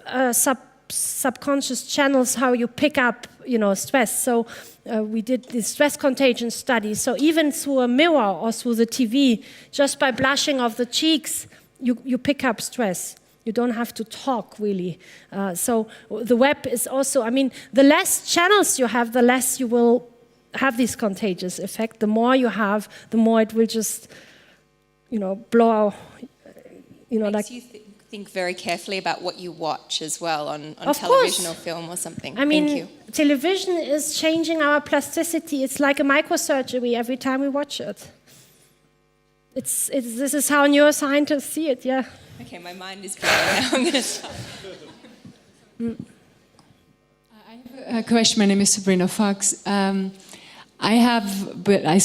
subconscious channels how you pick up, stress. So we did this stress contagion study. So even through a mirror or through the TV, just by blushing of the cheeks, you pick up stress. You don't have to talk, really. So the web is also, the less channels you have, the less you will have this contagious effect. The more you have, the more it will just, blow, Makes you think very carefully about what you watch as well on television or film or something. Thank you. Television is changing our plasticity. It's like a microsurgery every time we watch it. This is how neuroscientists see it, yeah. Okay, my mind is blown now. I'm going to stop. I have a question. My name is Sabrina Fox. As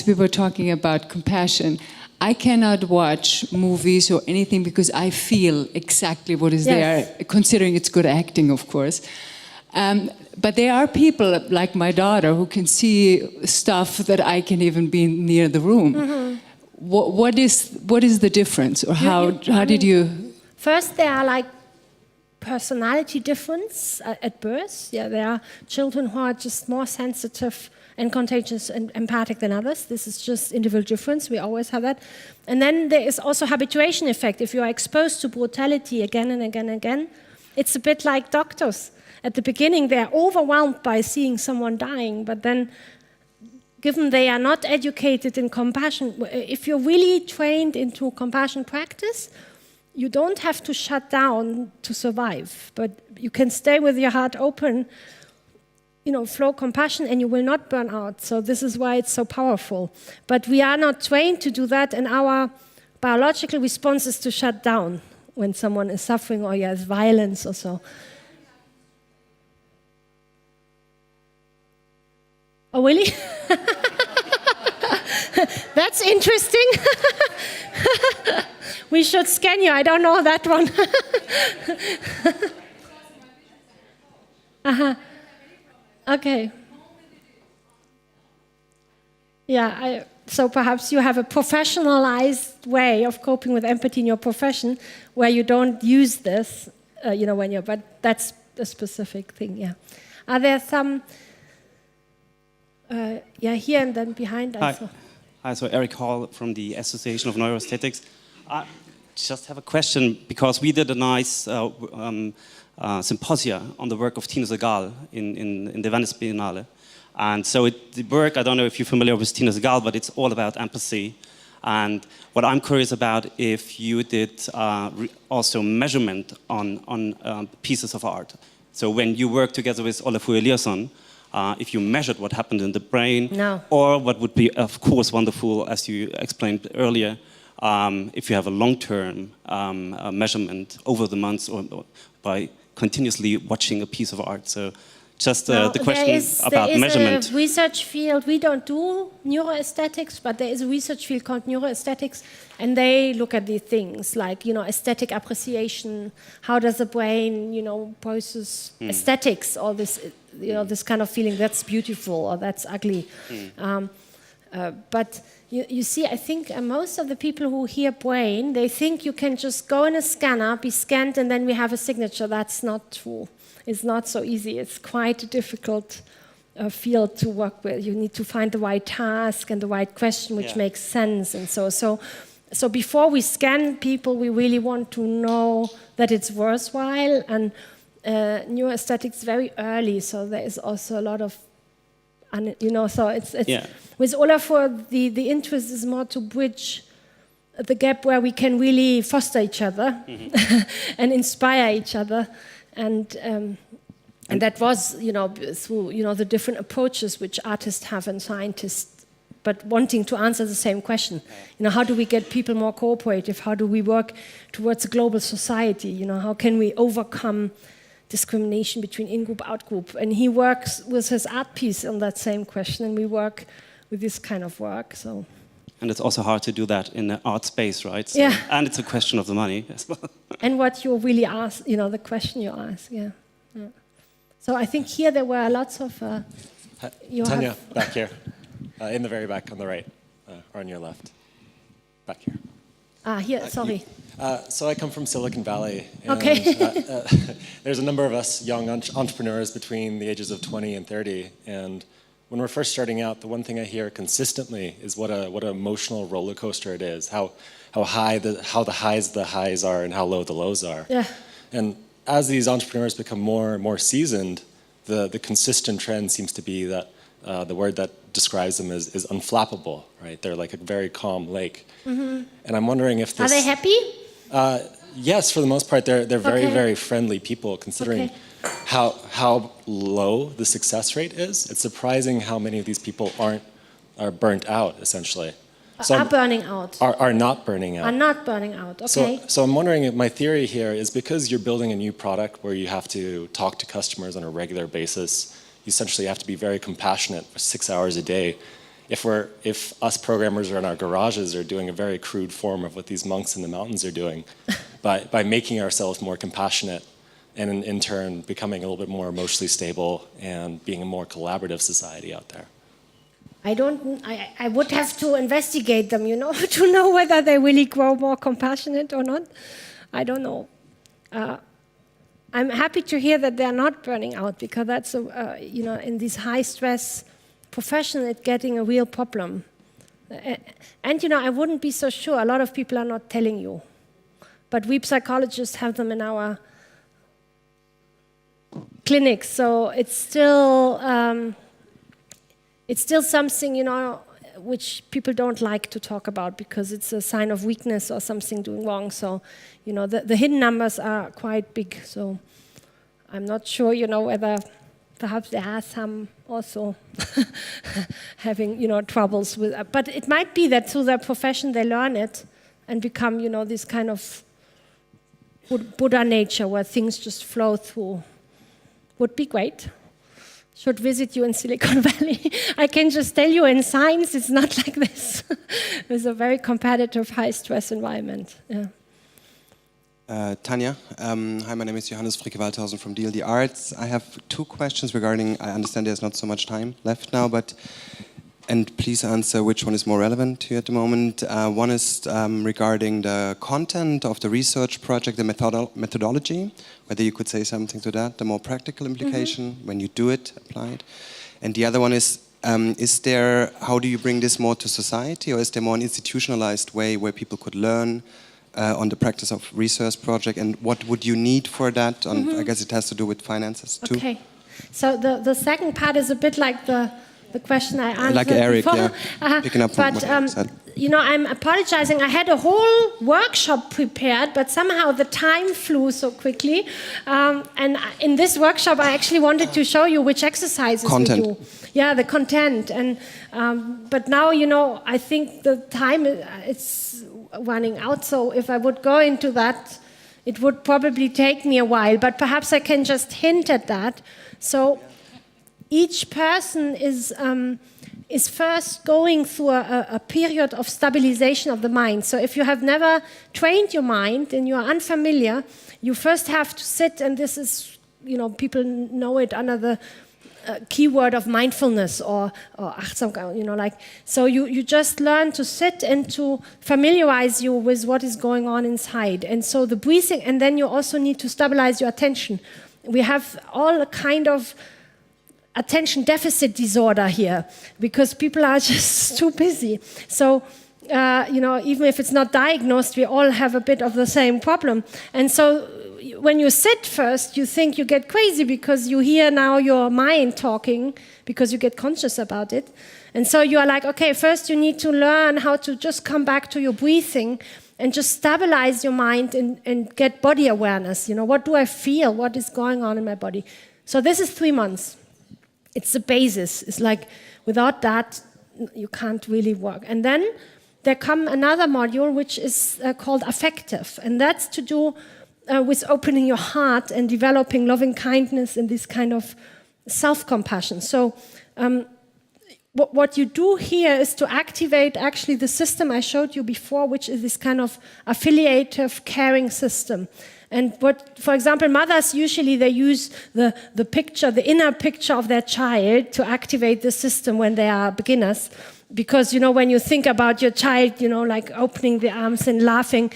we were talking about compassion, I cannot watch movies or anything because I feel exactly what is there, considering it's good acting, of course. But there are people like my daughter who can see stuff that I can even be near the room. Mm-hmm. What is the difference, or how did you? First, there are personality difference at birth. Yeah, there are children who are just more sensitive and contagious and empathic than others. This is just individual difference. We always have that. And then there is also habituation effect. If you are exposed to brutality again and again and again, it's a bit like doctors. At the beginning, they're overwhelmed by seeing someone dying, but then, given they are not educated in compassion, if you're really trained into compassion practice, you don't have to shut down to survive, but you can stay with your heart open flow compassion and you will not burn out. So this is why it's so powerful. But we are not trained to do that, and our biological response is to shut down when someone is suffering or has violence or so. Oh, really? That's interesting. We should scan you. I don't know that one. Okay. Yeah, so perhaps you have a professionalized way of coping with empathy in your profession where you don't use this, when you're, but that's a specific thing, yeah. Are there some, here and then behind us. Hi, so Eric Hall from the Association of Neuroaesthetics. I just have a question, because we did a nice symposia on the work of Tina Segal in the Venice Biennale. And so the work, I don't know if you're familiar with Tina Segal, but it's all about empathy. And what I'm curious about, if you did also measurement on pieces of art. So when you work together with Olafur Eliasson, if you measured what happened in the brain, or what would be, of course, wonderful, as you explained earlier, if you have a long-term measurement over the months or by continuously watching a piece of art. So just the question about measurement. There is a research field, we don't do neuroaesthetics, but there is a research field called neuroaesthetics, and they look at these things like, aesthetic appreciation, how does the brain, process aesthetics, all this, this kind of feeling, that's beautiful or that's ugly. But you see, I think most of the people who hear brain, they think you can just go in a scanner, be scanned, and then we have a signature. That's not true. It's not so easy. It's quite a difficult field to work with. You need to find the right task and the right question which makes sense. And so before we scan people, we really want to know that it's worthwhile. And neuroaesthetics very early, so there is also a lot of, so it's with Olafur, the interest is more to bridge the gap where we can really foster each other and inspire each other. And that was, through, the different approaches which artists have and scientists, but wanting to answer the same question. How do we get people more cooperative? How do we work towards a global society? How can we overcome discrimination between in-group, out-group? And he works with his art piece on that same question, and we work with this kind of work, so. And it's also hard to do that in an art space, right? So, and it's a question of the money as well. And what you really ask, the question you ask, yeah. So I think here there were lots of... Tania, back here. In the very back on the right, or on your left. Back here. Here, sorry. So I come from Silicon Valley. And, there's a number of us young entrepreneurs between the ages of 20 and 30. And when we're first starting out, the one thing I hear consistently is what an emotional roller coaster it is. How high the highs are and how low the lows are. Yeah. And as these entrepreneurs become more and more seasoned, the consistent trend seems to be that the word that describes them is unflappable, right? They're like a very calm lake. And I'm wondering if this... Are they happy? Yes, for the most part, they're very, very friendly people, considering how low the success rate is. It's surprising how many of these people are burnt out, essentially. So are burning out. Are not burning out. Are not burning out, okay. So I'm wondering if my theory here is because you're building a new product where you have to talk to customers on a regular basis, you essentially have to be very compassionate for 6 hours a day. If us programmers are in our garages are doing a very crude form of what these monks in the mountains are doing, by making ourselves more compassionate and in turn becoming a little bit more emotionally stable and being a more collaborative society out there. I would have to investigate them, to know whether they really grow more compassionate or not. I don't know. I'm happy to hear that they're not burning out, because that's, in this high stress profession, it's getting a real problem. And, I wouldn't be so sure. A lot of people are not telling you. But we psychologists have them in our clinics, so it's still something, which people don't like to talk about because it's a sign of weakness or something doing wrong. So, the hidden numbers are quite big. So I'm not sure, whether perhaps there are some also having, troubles with, but it might be that through their profession they learn it and become, this kind of Buddha nature where things just flow through. Would be great. Should visit you in Silicon Valley. I can just tell you in science it's not like this. It's a very competitive, high-stress environment. Yeah. Tania, hi, my name is Johannes Fricke-Waldhausen from DLD Arts. I have 2 questions regarding, I understand there's not so much time left now, and please answer which one is more relevant to you at the moment. One is regarding the content of the research project, the methodology, whether you could say something to that, the more practical implication when you do it, applied. And the other one is how do you bring this more to society, or is there more an institutionalized way where people could learn on the practice of research project, and what would you need for that? I guess it has to do with finances too. Okay, so the second part is a bit like the question I answered like Eric, before. yeah. Picking up from what you said. I'm apologizing. I had a whole workshop prepared, but somehow the time flew so quickly. And in this workshop, I actually wanted to show you which exercises we do. Yeah, the content. And but now, I think the time it's running out. So if I would go into that, it would probably take me a while. But perhaps I can just hint at that. So each person is first going through a period of stabilization of the mind. So if you have never trained your mind and you are unfamiliar, you first have to sit, and this is, people know it under the keyword of mindfulness or Achtsamkeit, so you just learn to sit and to familiarize you with what is going on inside. And so the breathing, and then you also need to stabilize your attention. We have all a kind of attention deficit disorder here because people are just too busy. So, even if it's not diagnosed, we all have a bit of the same problem. And so when you sit first, you think you get crazy because you hear now your mind talking because you get conscious about it. And so you are like, okay, first you need to learn how to just come back to your breathing and just stabilize your mind and get body awareness. What do I feel? What is going on in my body? So this is 3 months. It's the basis. It's like without that, you can't really work. And then there come another module which is called affective. And that's to do with opening your heart and developing loving kindness and this kind of self-compassion. So what you do here is to activate actually the system I showed you before, which is this kind of affiliative caring system. And for example, mothers usually they use the picture, the inner picture of their child to activate the system when they are beginners. Because, when you think about your child, like opening the arms and laughing,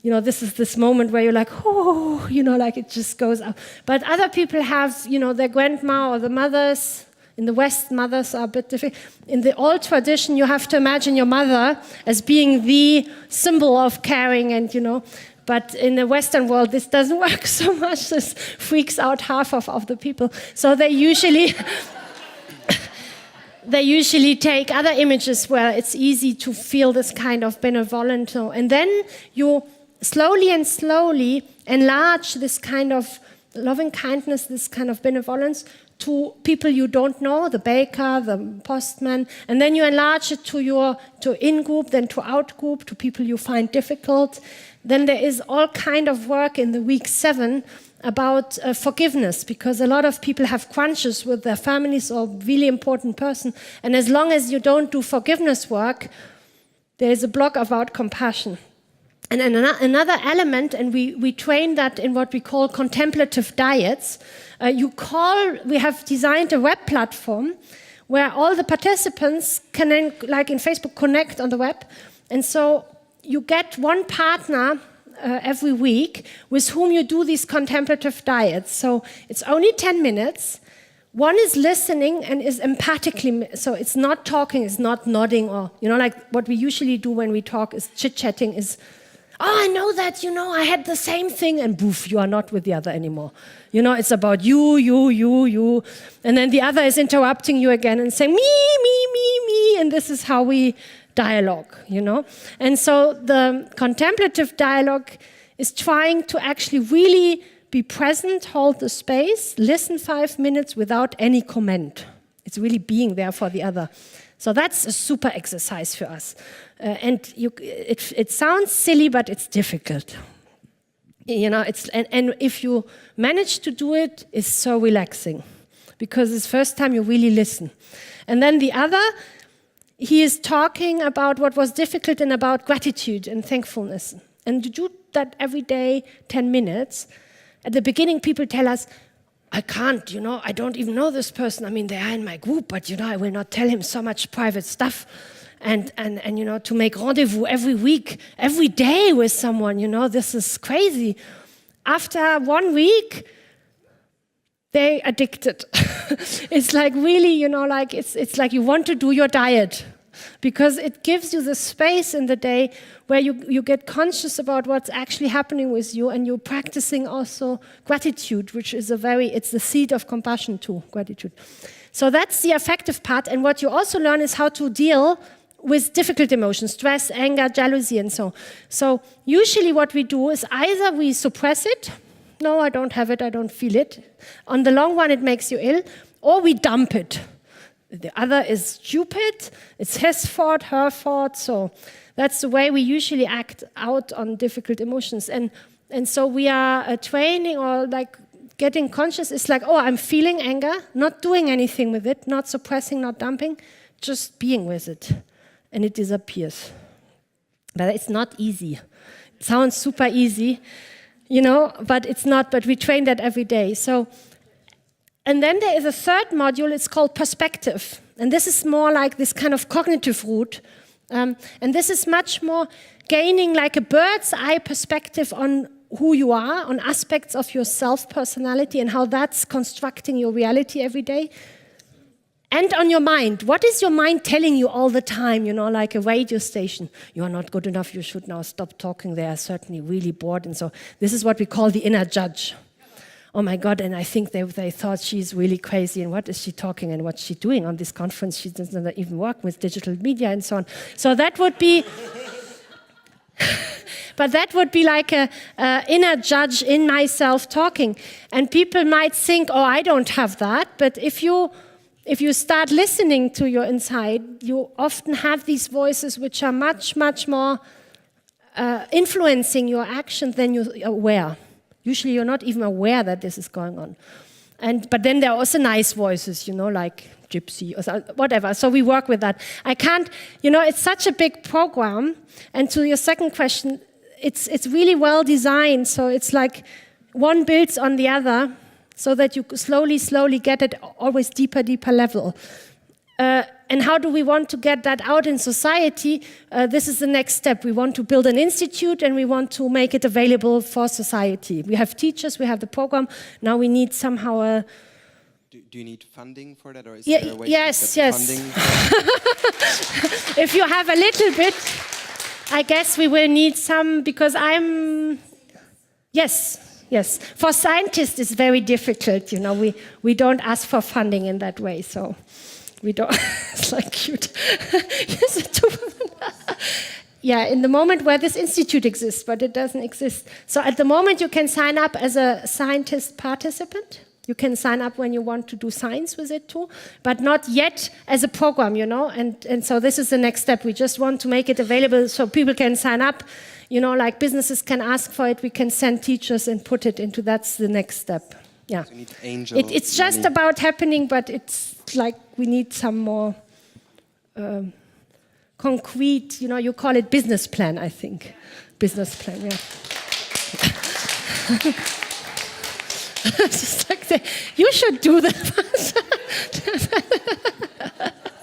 this is this moment where you're like, oh, like it just goes up. But other people have, their grandma or the mothers. In the West, mothers are a bit different. In the old tradition, you have to imagine your mother as being the symbol of caring and, But in the Western world, this doesn't work so much. This freaks out half of the people. So they usually take other images where it's easy to feel this kind of benevolent. And then you slowly enlarge this kind of loving kindness, this kind of benevolence to people you don't know, the baker, the postman, and then you enlarge it to in-group, then to out-group, to people you find difficult. Then there is all kind of work in the week 7 about forgiveness, because a lot of people have crunches with their families or really important person, and as long as you don't do forgiveness work, there is a block about compassion. And another element, and we train that in what we call contemplative diets. We have designed a web platform where all the participants can, like in Facebook, connect on the web. And so you get one partner every week with whom you do these contemplative diets. So it's only 10 minutes. One is listening and is empathically, so it's not talking, it's not nodding, or, like what we usually do when we talk is chit-chatting is, oh, I know that, I had the same thing, and poof, you are not with the other anymore. It's about you. And then the other is interrupting you again and saying, me, and this is how we dialogue, And so the contemplative dialogue is trying to actually really be present, hold the space, listen 5 minutes without any comment. It's really being there for the other. So that's a super exercise for us. It sounds silly, but it's difficult. You know, and if you manage to do it, it's so relaxing. Because it's the first time you really listen. And then the other, he is talking about what was difficult and about gratitude and thankfulness. And you do that every day, 10 minutes. At the beginning, people tell us, I can't, you know, I don't even know this person. I mean, they are in my group, but, you know, I will not tell him so much private stuff. And you know, to make rendezvous every week, every day with someone, you know, this is crazy. After 1 week, they addicted. It's like really, you know, like it's like you want to do your diet. Because it gives you the space in the day where you get conscious about what's actually happening with you, and you're practicing also gratitude, which is it's the seed of compassion too, gratitude. So that's the affective part, and what you also learn is how to deal with difficult emotions, stress, anger, jealousy, and so on. So usually what we do is either we suppress it, no, I don't have it, I don't feel it. On the long run, it makes you ill, or we dump it. The other is stupid, it's his fault, her fault, so that's the way we usually act out on difficult emotions. And so we are training or like getting conscious. It's like, oh, I'm feeling anger, not doing anything with it, not suppressing, not dumping, just being with it. And it disappears. But it's not easy. It sounds super easy, you know, but it's not, but we train that every day. And then there is a third module, it's called perspective. And this is more like this kind of cognitive route. And this is much more gaining like a bird's eye perspective on who you are, on aspects of your self-personality and how that's constructing your reality every day. And on your mind. What is your mind telling you all the time, you know, like a radio station? You are not good enough, you should now stop talking, they are certainly really bored. And so this is what we call the inner judge. Oh my God, and I think they thought she's really crazy, and what is she talking and what's she doing on this conference? She doesn't even work with digital media and so on. So that would be, but that would be like a inner judge in myself talking. And people might think, oh, I don't have that, but if you start listening to your inside, you often have these voices which are much, much more influencing your actions than you're aware. Usually you're not even aware that this is going on. But then there are also nice voices, you know, like gypsy or whatever. So we work with that. I can't, you know, it's such a big program. And to your second question, it's really well designed. So it's like one builds on the other so that you slowly get it always deeper level. And how do we want to get that out in society? This is the next step. We want to build an institute and we want to make it available for society. We have teachers, we have the program. Now we need somehow Do you need funding for that, or is there a way to get funding? If you have a little bit, I guess we will need some, because Yes. For scientists, it's very difficult. You know, we don't ask for funding in that way, so. We don't, it's like cute. Yeah, in the moment where this institute exists, but it doesn't exist. So at the moment you can sign up as a scientist participant. You can sign up when you want to do science with it too, but not yet as a program, you know. And so this is the next step. We just want to make it available so people can sign up, you know, like businesses can ask for it. We can send teachers and put it into, that's the next step. Yeah. So you need angel it's just money. about happening, but it's like we need some more concrete, you know, you call it business plan, I think. Business plan, yeah. Just like you should do that.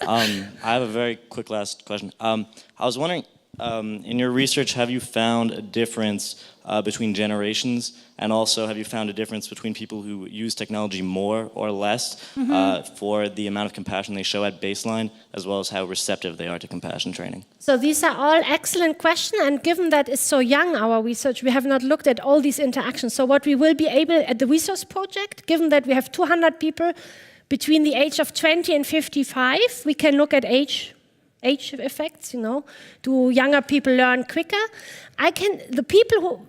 I have a very quick last question. I was wondering, in your research, have you found a difference between generations, and also have you found a difference between people who use technology more or less for the amount of compassion they show at baseline, as well as how receptive they are to compassion training? So these are all excellent questions, and given that it's so young, our research, we have not looked at all these interactions. So what we will be able, at the research project, given that we have 200 people between the age of 20 and 55, we can look at age age effects, Do younger people learn quicker? The people who,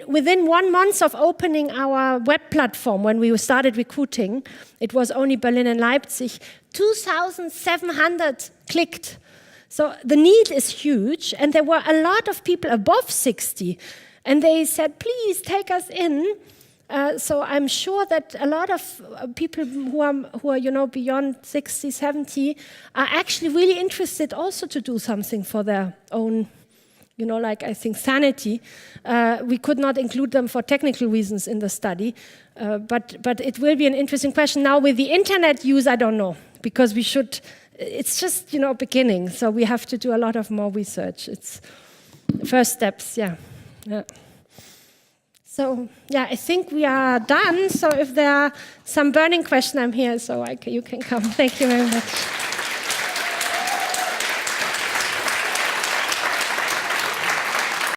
within 1 month of opening our web platform, when we started recruiting, it was only Berlin and Leipzig, 2,700 clicked. So the need is huge, and there were a lot of people above 60, and they said, please take us in. So I'm sure that a lot of people who are beyond 60, 70 are actually really interested also to do something for their own, I think sanity. We could not include them for technical reasons in the study, but it will be an interesting question. Now with the internet use, I don't know, because it's just, beginning, so we have to do a lot of more research. It's first steps, yeah. So, I think we are done. So if there are some burning questions, I'm here, so you can come. Thank you very much.